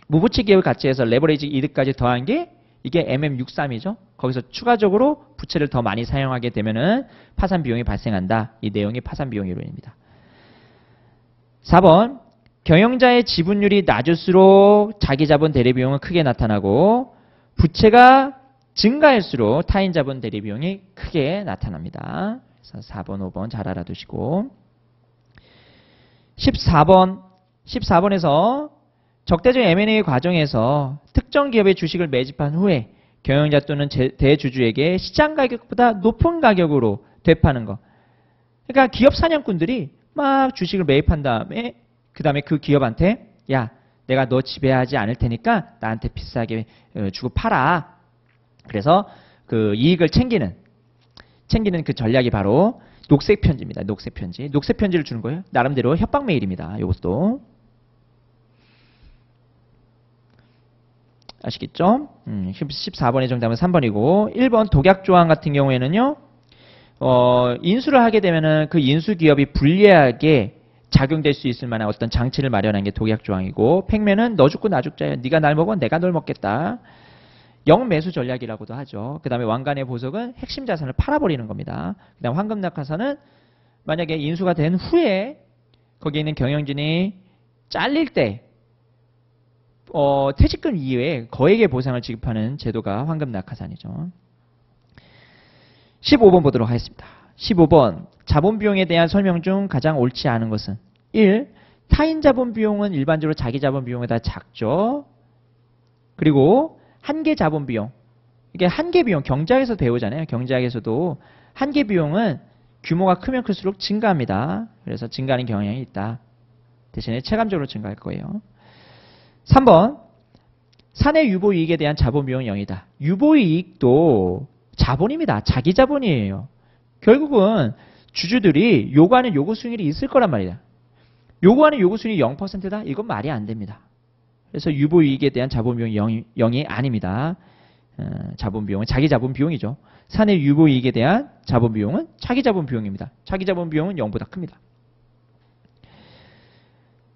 무부채기업 가치에서 레버리지 이득까지 더한 게 이게 MM63이죠. 거기서 추가적으로 부채를 더 많이 사용하게 되면은 파산 비용이 발생한다. 이 내용이 파산 비용 이론입니다. 4번 경영자의 지분율이 낮을수록 자기 자본 대리 비용은 크게 나타나고 부채가 증가할수록 타인 자본 대리 비용이 크게 나타납니다. 그래서 4번, 5번 잘 알아두시고 14번에서 적대적 M&A 과정에서 특정 기업의 주식을 매집한 후에 경영자 또는 대주주에게 시장 가격보다 높은 가격으로 되파는 거. 그러니까 기업 사냥꾼들이 막 주식을 매입한 다음에 그 다음에 그 기업한테 야 내가 너 지배하지 않을 테니까 나한테 비싸게 주고 팔아. 그래서 그 이익을 챙기는 그 전략이 바로 녹색 편지입니다. 녹색 편지. 녹색 편지를 주는 거예요. 나름대로 협박 메일입니다. 이것도. 아시겠죠? 14번의 정답은 3번이고 1번 독약조항 같은 경우에는요. 인수를 하게 되면은 그 인수기업이 불리하게 작용될 수 있을 만한 어떤 장치를 마련한 게 독약조항이고 팽매는 너 죽고 나 죽자야. 네가 날 먹어 내가 널 먹겠다. 영매수 전략이라고도 하죠. 그 다음에 왕관의 보석은 핵심 자산을 팔아버리는 겁니다. 그 다음 황금낙하산은 만약에 인수가 된 후에 거기에 있는 경영진이 잘릴 때 퇴직금 이외에 거액의 보상을 지급하는 제도가 황금낙하산이죠. 15번 보도록 하겠습니다. 15번 자본 비용에 대한 설명 중 가장 옳지 않은 것은 1. 타인 자본 비용은 일반적으로 자기 자본 비용보다 작죠. 그리고 한계 자본 비용. 이게 한계 비용 경제학에서 배우잖아요. 경제학에서도 한계 비용은 규모가 크면 클수록 증가합니다. 그래서 증가하는 경향이 있다. 대신에 체감적으로 증가할 거예요. 3번 사내 유보이익에 대한 자본 비용은 0이다. 유보이익도 자본입니다. 자기 자본이에요. 결국은 주주들이 요구하는 요구 수익률이 있을 거란 말이다. 요구하는 요구 수익률이 0%다? 이건 말이 안 됩니다. 그래서 유보이익에 대한 자본 비용이 0이 아닙니다. 자본 비용은 자기 자본 비용이죠. 사내 유보이익에 대한 자본 비용은 자기 자본 비용입니다. 자기 자본 비용은 0보다 큽니다.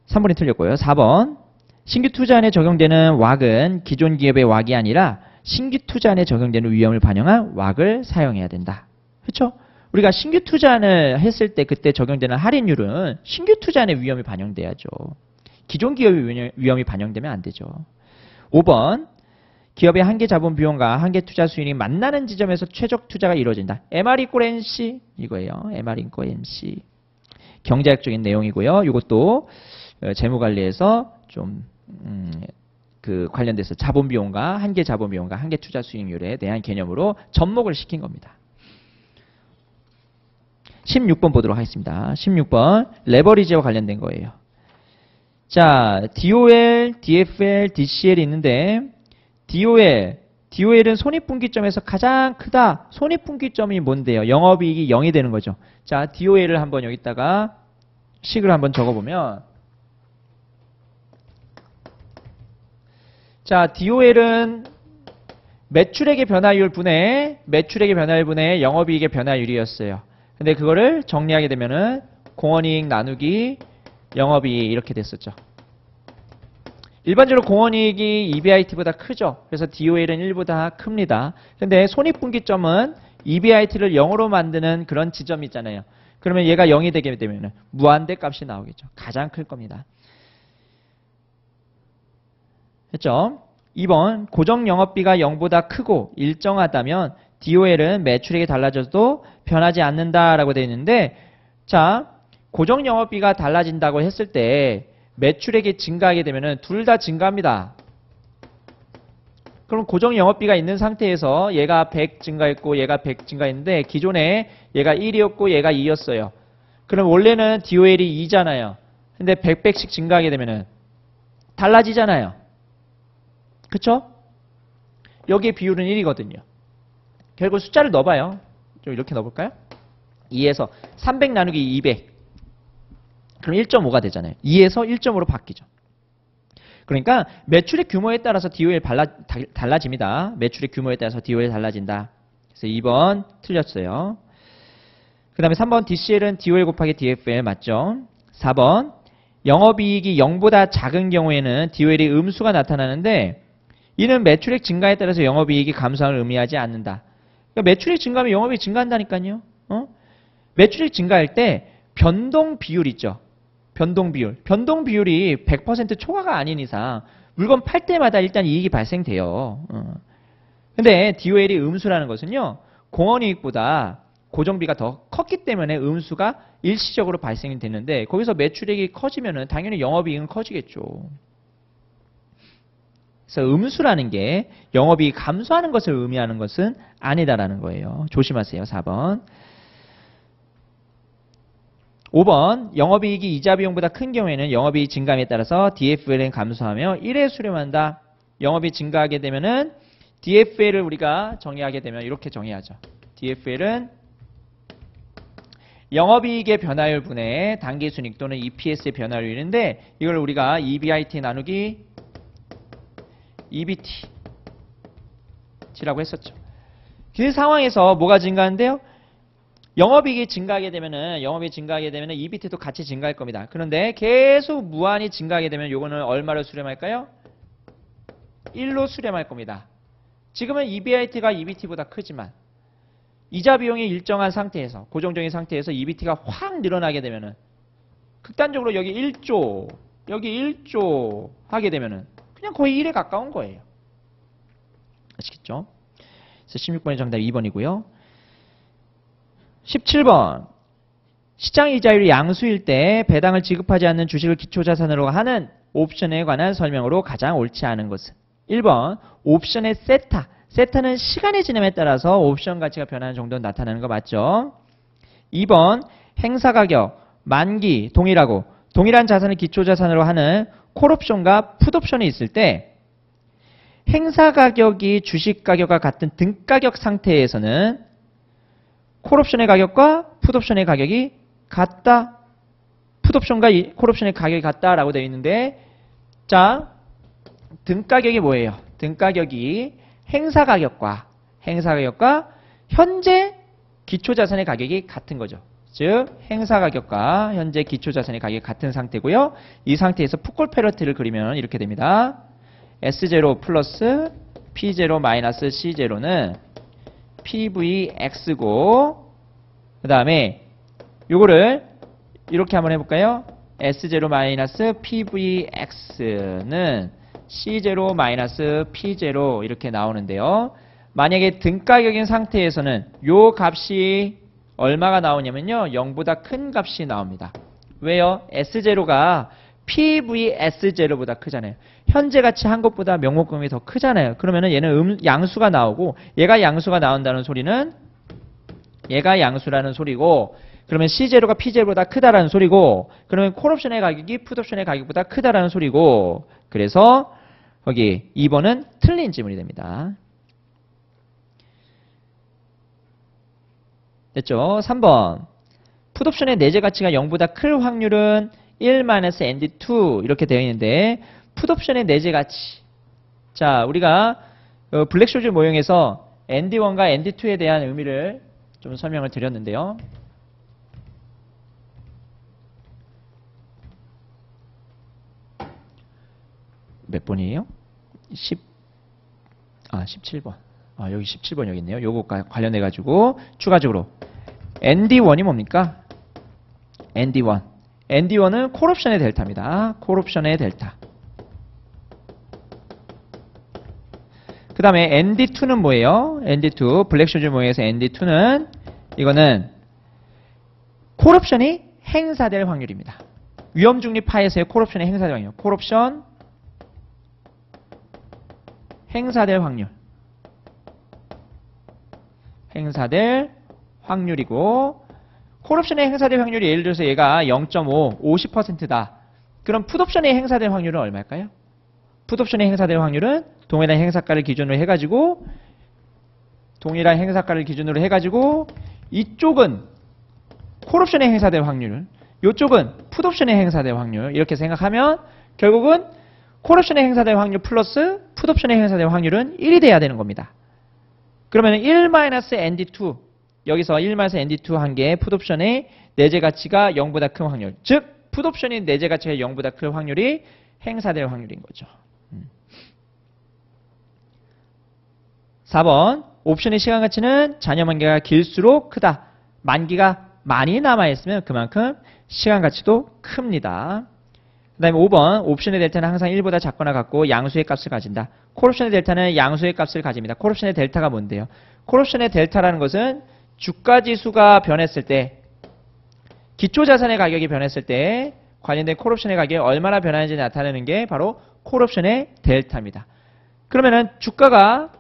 3번이 틀렸고요. 4번 신규 투자안에 적용되는 왁은 기존 기업의 왁이 아니라 신규 투자안에 적용되는 위험을 반영한 왁을 사용해야 된다. 그렇죠? 우리가 신규 투자안을 했을 때 그때 적용되는 할인율은 신규 투자안의 위험이 반영돼야죠. 기존 기업의 위험이 반영되면 안 되죠. 5번 기업의 한계 자본 비용과 한계 투자 수익이 만나는 지점에서 최적 투자가 이루어진다. MR 이꼴 NC 이거예요. MR 이꼴 NC 경제학적인 내용이고요. 이것도 재무관리에서 좀 그 관련돼서 자본 비용과 한계 자본 비용과 한계 투자 수익률에 대한 개념으로 접목을 시킨 겁니다. 16번 보도록 하겠습니다. 16번 레버리지와 관련된 거예요. 자, DOL, DFL, DCL이 있는데 DOL은 손익분기점에서 가장 크다. 손익분기점이 뭔데요? 영업이익이 0이 되는 거죠. 자, DOL을 한번 여기다가 식을 한번 적어보면 자, DOL은 매출액의 변화율 분의 영업이익의 변화율이었어요. 근데 그거를 정리하게 되면은 공원이익 나누기 영업이익 이렇게 됐었죠. 일반적으로 공원이익이 EBIT보다 크죠. 그래서 DOL은 1보다 큽니다. 근데 손익분기점은 EBIT를 0으로 만드는 그런 지점이 있잖아요. 그러면 얘가 0이 되게 되면 무한대 값이 나오겠죠. 가장 클 겁니다. 했죠? 2번 고정 영업비가 0보다 크고 일정하다면 DOL은 매출액이 달라져도 변하지 않는다라고 되어 있는데 자 고정 영업비가 달라진다고 했을 때 매출액이 증가하게 되면 둘 다 증가합니다. 그럼 고정 영업비가 있는 상태에서 얘가 100 증가했고 얘가 100 증가했는데 기존에 얘가 1이었고 얘가 2였어요. 그럼 원래는 DOL이 2잖아요. 근데 100씩 증가하게 되면 달라지잖아요. 그쵸? 여기에 비율은 1이거든요. 결국 숫자를 넣어봐요. 좀 이렇게 넣어볼까요? 2에서 300 나누기 200. 그럼 1.5가 되잖아요. 2에서 1.5로 바뀌죠. 그러니까 매출의 규모에 따라서 DOL 달라집니다. 매출의 규모에 따라서 DOL 달라진다. 그래서 2번 틀렸어요. 그 다음에 3번 DCL은 DOL 곱하기 DFL 맞죠? 4번 영업이익이 0보다 작은 경우에는 DOL이 음수가 나타나는데 이는 매출액 증가에 따라서 영업이익이 감소함을 의미하지 않는다. 그러니까 매출액 증가하면 영업이익이 증가한다니까요. 매출액 증가할 때 변동 비율 있죠. 변동 비율이 100% 초과가 아닌 이상 물건 팔 때마다 일단 이익이 발생돼요. 근데 DOL이 음수라는 것은요. 공원이익보다 고정비가 더 컸기 때문에 음수가 일시적으로 발생이 됐는데 거기서 매출액이 커지면은 당연히 영업이익은 커지겠죠. 그래서 음수라는 게 영업이익이 감소하는 것을 의미하는 것은 아니다라는 거예요. 조심하세요. 4번. 5번 영업이익이 이자 비용보다 큰 경우에는 영업이익 증감에 따라서 DFL은 감소하며 1에 수렴한다. 영업이 증가하게 되면은 DFL을 우리가 정의하게 되면 이렇게 정의하죠. DFL은 영업이익의 변화율 분의 당기순이익 또는 EPS의 변화율인데 이걸 우리가 EBIT 나누기 EBT라고 했었죠. 그 상황에서 뭐가 증가하는데요? 영업이익이 증가하게 되면은 EBT도 같이 증가할 겁니다. 그런데 계속 무한히 증가하게 되면 요거는 얼마로 수렴할까요? 1로 수렴할 겁니다. 지금은 EBIT가 EBT보다 크지만 이자 비용이 일정한 상태에서 고정적인 상태에서 EBT가 확 늘어나게 되면은 극단적으로 여기 1조 여기 1조 하게 되면은 그냥 거의 1에 가까운 거예요. 아시겠죠? 그래서 16번의 정답 2번이고요. 17번 시장 이자율이 양수일 때 배당을 지급하지 않는 주식을 기초자산으로 하는 옵션에 관한 설명으로 가장 옳지 않은 것은 1번 옵션의 세타. 세타는 시간의 지남에 따라서 옵션 가치가 변하는 정도는 나타나는 거 맞죠? 2번 행사가격, 만기 동일하고 동일한 자산을 기초자산으로 하는 콜옵션과 풋옵션이 있을 때 행사가격이 주식가격과 같은 등가격 상태에서는 콜옵션의 가격과 풋옵션의 가격이 같다. 풋옵션과 콜옵션의 가격이 같다라고 되어 있는데 자 등가격이 뭐예요? 등가격이 행사가격과 현재 기초자산의 가격이 같은 거죠. 즉 행사가격과 현재 기초자산의 가격이 같은 상태고요. 이 상태에서 풋콜 패러트를 그리면 이렇게 됩니다. S0 플러스 P0 마이너스 C0는 PVX고 그 다음에 요거를 이렇게 한번 해볼까요? S0 마이너스 PVX는 C0 마이너스 P0 이렇게 나오는데요. 만약에 등가격인 상태에서는 요 값이 얼마가 나오냐면요. 0보다 큰 값이 나옵니다. 왜요? S0가 PVS0보다 크잖아요. 현재 가치 한 것보다 명목금이 더 크잖아요. 그러면은 얘는 양수가 나오고 얘가 양수가 나온다는 소리는 얘가 양수라는 소리고 그러면 C0가 P0보다 크다라는 소리고 그러면 콜옵션의 가격이 풋옵션의 가격보다 크다라는 소리고 그래서 거기 2번은 틀린 지문이 됩니다. 됐죠? 3번 풋옵션의 내재 가치가 0보다 클 확률은 1-ND2 이렇게 되어 있는데 풋옵션의 내재 가치 자 우리가 블랙쇼즈 모형에서 ND1과 ND2에 대한 의미를 좀 설명을 드렸는데요. 몇 번이에요? 17번. 여기 17번 여기 있네요. 요거과 관련해 가지고 추가적으로 ND1이 뭡니까? ND1. ND1은 콜옵션의 델타입니다. 콜옵션의 델타. 그 다음에 ND2는 뭐예요? ND2. 블랙쇼즈 모형에서 ND2는 이거는 콜옵션이 행사될 확률입니다. 위험중립 파에서의 콜옵션이 행사될 확률. 콜옵션 행사될 확률. 행사될 확률이고 콜옵션의 행사될 확률이 예를 들어서 얘가 0.5, 50%다. 그럼 풋옵션의 행사될 확률은 얼마일까요? 풋옵션의 행사될 확률은 동일한 행사가를 기준으로 해가지고 이쪽은 콜옵션의 행사될 확률, 이쪽은 풋옵션의 행사될 확률 이렇게 생각하면 결국은 콜옵션의 행사될 확률 플러스 풋옵션의 행사될 확률은 1이 돼야 되는 겁니다. 그러면 1-ND2 여기서 1-ND2 한 개의 풋옵션의 내재 가치가 0보다 큰 확률 즉 풋옵션의 내재 가치가 0보다 큰 확률이 행사될 확률인 거죠. 4번 옵션의 시간 가치는 잔여 만기가 길수록 크다. 만기가 많이 남아있으면 그만큼 시간 가치도 큽니다. 그 다음에 5번 옵션의 델타는 항상 1보다 작거나 같고 양수의 값을 가진다. 콜옵션의 델타는 양수의 값을 가집니다. 콜옵션의 델타가 뭔데요? 콜옵션의 델타라는 것은 주가지수가 변했을 때, 기초자산의 가격이 변했을 때 관련된 콜옵션의 가격이 얼마나 변하는지 나타내는 게 바로 콜옵션의 델타입니다. 그러면은 주가가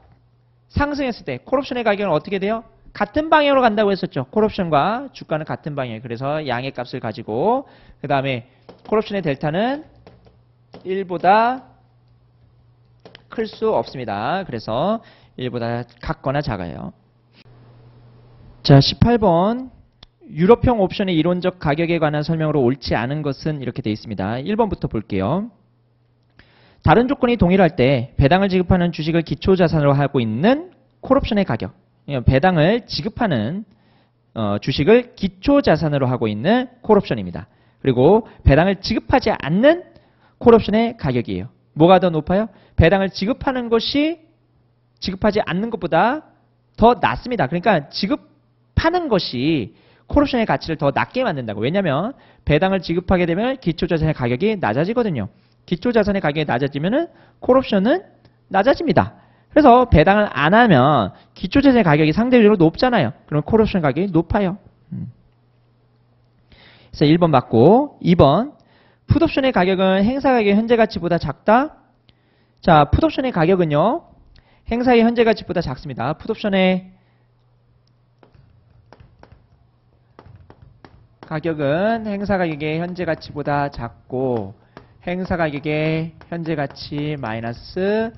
상승했을 때 콜옵션의 가격은 어떻게 돼요? 같은 방향으로 간다고 했었죠. 콜옵션과 주가는 같은 방향이에요. 그래서 양의 값을 가지고 그 다음에 콜옵션의 델타는 1보다 클 수 없습니다. 그래서 1보다 같거나 작아요. 자, 18번 유럽형 옵션의 이론적 가격에 관한 설명으로 옳지 않은 것은 이렇게 되어 있습니다. 1번부터 볼게요. 다른 조건이 동일할 때 배당을 지급하는 주식을 기초자산으로 하고 있는 콜옵션의 가격, 배당을 지급하는 주식을 기초자산으로 하고 있는 콜옵션입니다. 그리고 배당을 지급하지 않는 콜옵션의 가격이에요. 뭐가 더 높아요? 배당을 지급하는 것이 지급하지 않는 것보다 더 낮습니다. 그러니까 지급하는 것이 콜옵션의 가치를 더 낮게 만든다고. 왜냐하면 배당을 지급하게 되면 기초자산의 가격이 낮아지거든요. 기초자산의 가격이 낮아지면 콜옵션은 낮아집니다. 그래서 배당을 안 하면 기초자산의 가격이 상대적으로 높잖아요. 그럼 콜옵션 가격이 높아요. 그래서 1번 맞고 2번 풋옵션의 가격은 행사가격의 현재가치보다 작다. 자, 풋옵션의 가격은요. 행사의 현재가치보다 작습니다. 풋옵션의 가격은 행사가격의 현재가치보다 작고 행사가격의 현재가치 마이너스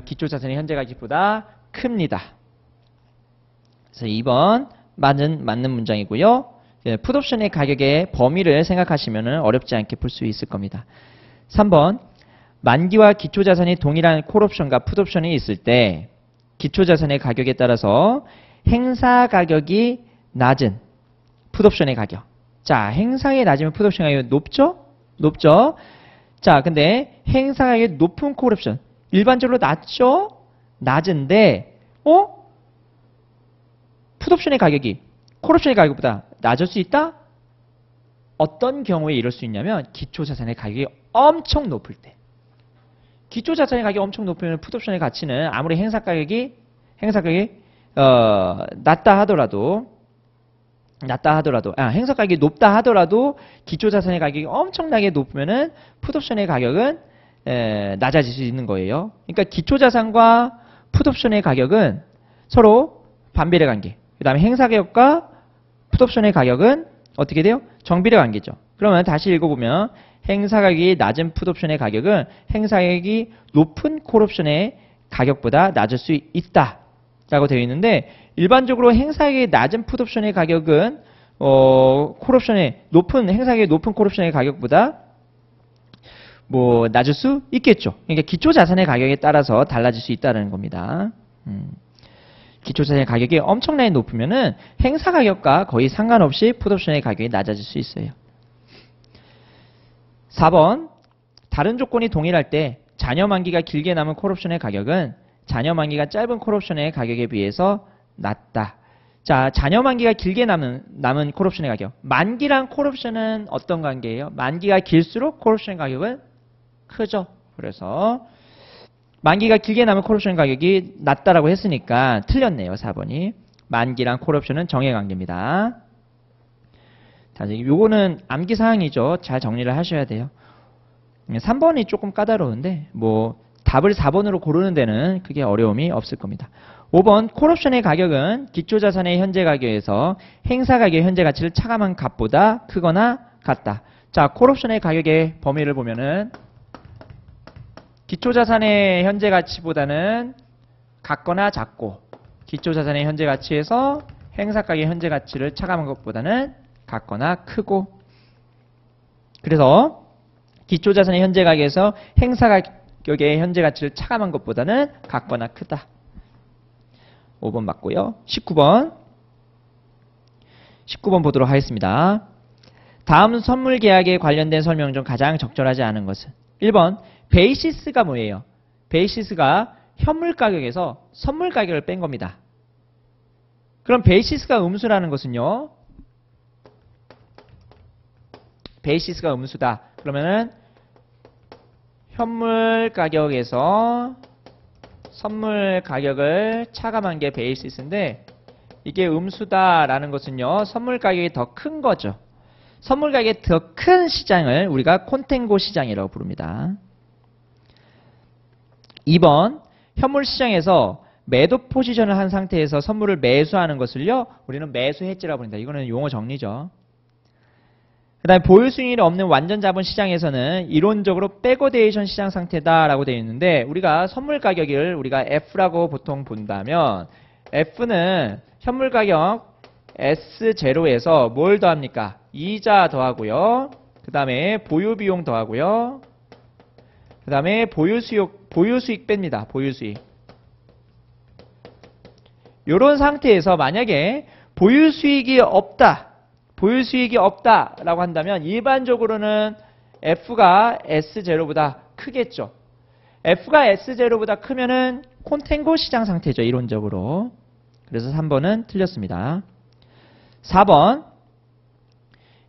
기초자산의 현재가치보다 큽니다. 그래서 2번 맞는 문장이고요. 풋옵션의 가격의 범위를 생각하시면 어렵지 않게 풀 수 있을 겁니다. 3번 만기와 기초자산이 동일한 콜옵션과 풋옵션이 있을 때 기초자산의 가격에 따라서 행사가격이 낮은 풋옵션의 가격. 자, 행사가격이 낮으면 풋옵션 가격이 높죠? 높죠? 자, 근데 행사가격이 높은 콜옵션. 일반적으로 낮죠? 낮은데, 풋옵션의 가격이 콜옵션의 가격보다 낮을 수 있다? 어떤 경우에 이럴 수 있냐면, 기초자산의 가격이 엄청 높을 때. 기초자산의 가격이 엄청 높으면 풋옵션의 가치는 아무리 행사 가격이 낮다 하더라도 행사 가격이 높다 하더라도 기초자산의 가격이 엄청나게 높으면은 풋옵션의 가격은 낮아질 수 있는 거예요. 그러니까 기초자산과 풋옵션의 가격은 서로 반비례 관계. 그 다음에 행사 가격과 풋옵션의 가격은 어떻게 돼요? 정비례 관계죠. 그러면 다시 읽어보면 행사 가격이 낮은 풋옵션의 가격은 행사 가격이 높은 콜옵션의 가격보다 낮을 수 있다 라고 되어 있는데, 일반적으로 행사 가격이 낮은 풋옵션의 가격은 콜옵션의 높은 행사 가격이 높은 콜옵션의 가격보다 낮을 수 있겠죠. 그러니까 기초자산의 가격에 따라서 달라질 수 있다는 겁니다. 기초자산의 가격이 엄청나게 높으면은 행사 가격과 거의 상관없이 풋옵션의 가격이 낮아질 수 있어요. 4번 다른 조건이 동일할 때 잔여 만기가 길게 남은 콜옵션의 가격은 잔여 만기가 짧은 콜옵션의 가격에 비해서 낮다. 자, 잔여 만기가 길게 남은 콜옵션의 가격. 만기랑 콜옵션은 어떤 관계예요? 만기가 길수록 콜옵션의 가격은 크죠. 그래서 만기가 길게 남은 콜옵션 가격이 낮다라고 했으니까 틀렸네요. 4번이. 만기랑 콜옵션은 정의 관계입니다. 요거는 암기사항이죠. 잘 정리를 하셔야 돼요. 3번이 조금 까다로운데 답을 4번으로 고르는 데는 크게 어려움이 없을 겁니다. 5번 콜옵션의 가격은 기초자산의 현재 가격에서 행사 가격의 현재 가치를 차감한 값보다 크거나 같다. 자, 콜옵션의 가격의 범위를 보면은 기초자산의 현재 가치보다는 같거나 작고, 기초자산의 현재 가치에서 행사 가격의 현재 가치를 차감한 것보다는 같거나 크고, 그래서 기초자산의 현재 가격에서 행사 가격의 현재 가치를 차감한 것보다는 같거나 크다. 5번 맞고요. 19번 보도록 하겠습니다. 다음 선물 계약에 관련된 설명 중 가장 적절하지 않은 것은 1번 베이시스가 뭐예요? 베이시스가 현물 가격에서 선물 가격을 뺀 겁니다. 그럼 베이시스가 음수라는 것은요. 베이시스가 음수다. 그러면은 현물 가격에서 선물 가격을 차감한 게 베이시스인데, 이게 음수다라는 것은요, 선물 가격이 더 큰 거죠. 선물 가격이 더 큰 시장을 우리가 콘텐고 시장이라고 부릅니다. 2번, 현물 시장에서 매도 포지션을 한 상태에서 선물을 매수하는 것을요, 우리는 매수 해지라고 부릅니다. 이거는 용어 정리죠. 그 다음에 보유 수익률이 없는 완전 자본 시장에서는 이론적으로 백어데이션 시장 상태다라고 되어 있는데, 우리가 선물 가격을 우리가 F라고 보통 본다면, F는 현물 가격 S0에서 뭘 더합니까? 이자 더하고요. 그 다음에 보유 비용 더하고요. 그 다음에 보유 수익 뺍니다. 보유 수익. 이런 상태에서 만약에 보유 수익이 없다라고 한다면 일반적으로는 F가 S0보다 크겠죠. F가 S0보다 크면은 콘텐고 시장 상태죠. 이론적으로. 그래서 3번은 틀렸습니다. 4번,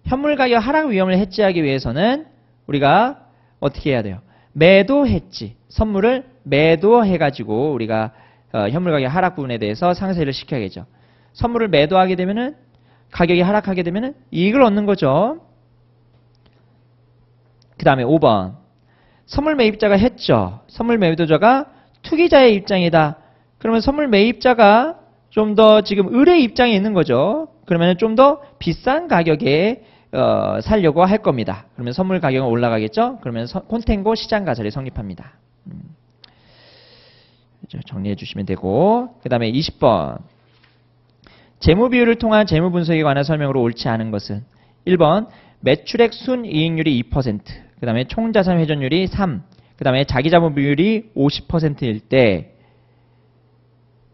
현물 가격 하락 위험을 해지하기 위해서는 우리가 어떻게 해야 돼요? 매도 해지, 선물을 매도해가지고 우리가 현물 가격 하락 부분에 대해서 상쇄를 시켜야겠죠. 선물을 매도하게 되면은 가격이 하락하게 되면은 이익을 얻는 거죠. 그 다음에 5번, 선물 매입자가 했죠. 선물 매도자가 투기자의 입장이다. 그러면 선물 매입자가 좀 더 지금 을의 입장에 있는 거죠. 그러면 좀 더 비싼 가격에 살려고 할 겁니다. 그러면 선물 가격은 올라가겠죠. 그러면 콘텐고 시장 가설이 성립합니다. 정리해 주시면 되고, 그 다음에 20번, 재무 비율을 통한 재무 분석에 관한 설명으로 옳지 않은 것은 1번 매출액 순이익률이 2%, 그 다음에 총자산 회전율이 3, 그 다음에 자기자본 비율이 50%일 때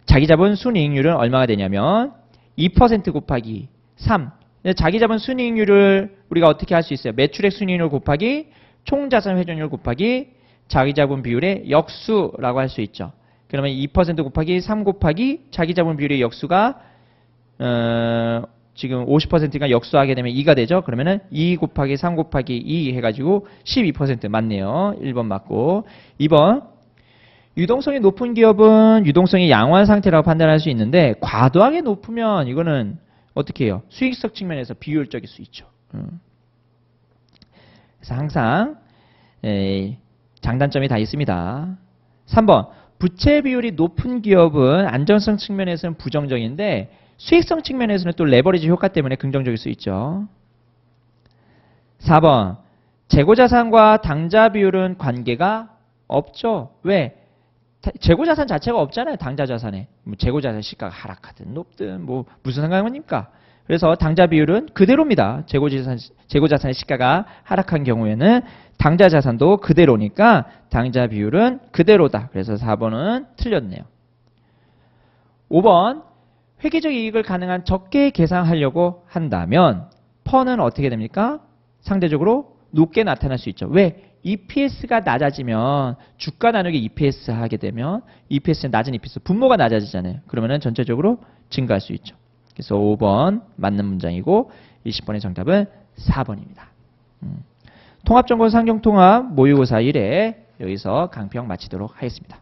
자기자본 순이익률은 얼마가 되냐면 2% 곱하기 3. 자기자본 순이익률을 우리가 어떻게 할 수 있어요? 매출액 순이익률 곱하기 총자산 회전율 곱하기 자기자본 비율의 역수라고 할 수 있죠. 그러면 2% 곱하기 3 곱하기 자기자본 비율의 역수가 지금 50%가 역수하게 되면 2가 되죠. 그러면은 2 곱하기 3 곱하기 2 해가지고 12% 맞네요. 1번 맞고. 2번, 유동성이 높은 기업은 유동성이 양호한 상태라고 판단할 수 있는데 과도하게 높으면 이거는 어떻게 해요? 수익성 측면에서 비효율적일 수 있죠. 그래서 항상 장단점이 다 있습니다. 3번, 부채 비율이 높은 기업은 안정성 측면에서는 부정적인데 수익성 측면에서는 또 레버리지 효과 때문에 긍정적일 수 있죠. 4번, 재고자산과 당자 비율은 관계가 없죠. 왜? 재고자산 자체가 없잖아요. 당자자산에. 재고자산 시가가 하락하든 높든 뭐 무슨 상관입니까? 그래서 당자 비율은 그대로입니다. 재고자산의 시가가 하락한 경우에는 당자자산도 그대로니까 당자 비율은 그대로다. 그래서 4번은 틀렸네요. 5번, 획기적 이익을 가능한 적게 계산하려고 한다면 퍼는 어떻게 됩니까? 상대적으로 높게 나타날 수 있죠. 왜? EPS가 낮아지면 주가 나누기 EPS 하게 되면 EPS는 낮은 EPS, 분모가 낮아지잖아요. 그러면은 전체적으로 증가할 수 있죠. 그래서 5번 맞는 문장이고 20번의 정답은 4번입니다. 통합정보 상경통합 모의고사 1회 여기서 강평 마치도록 하겠습니다.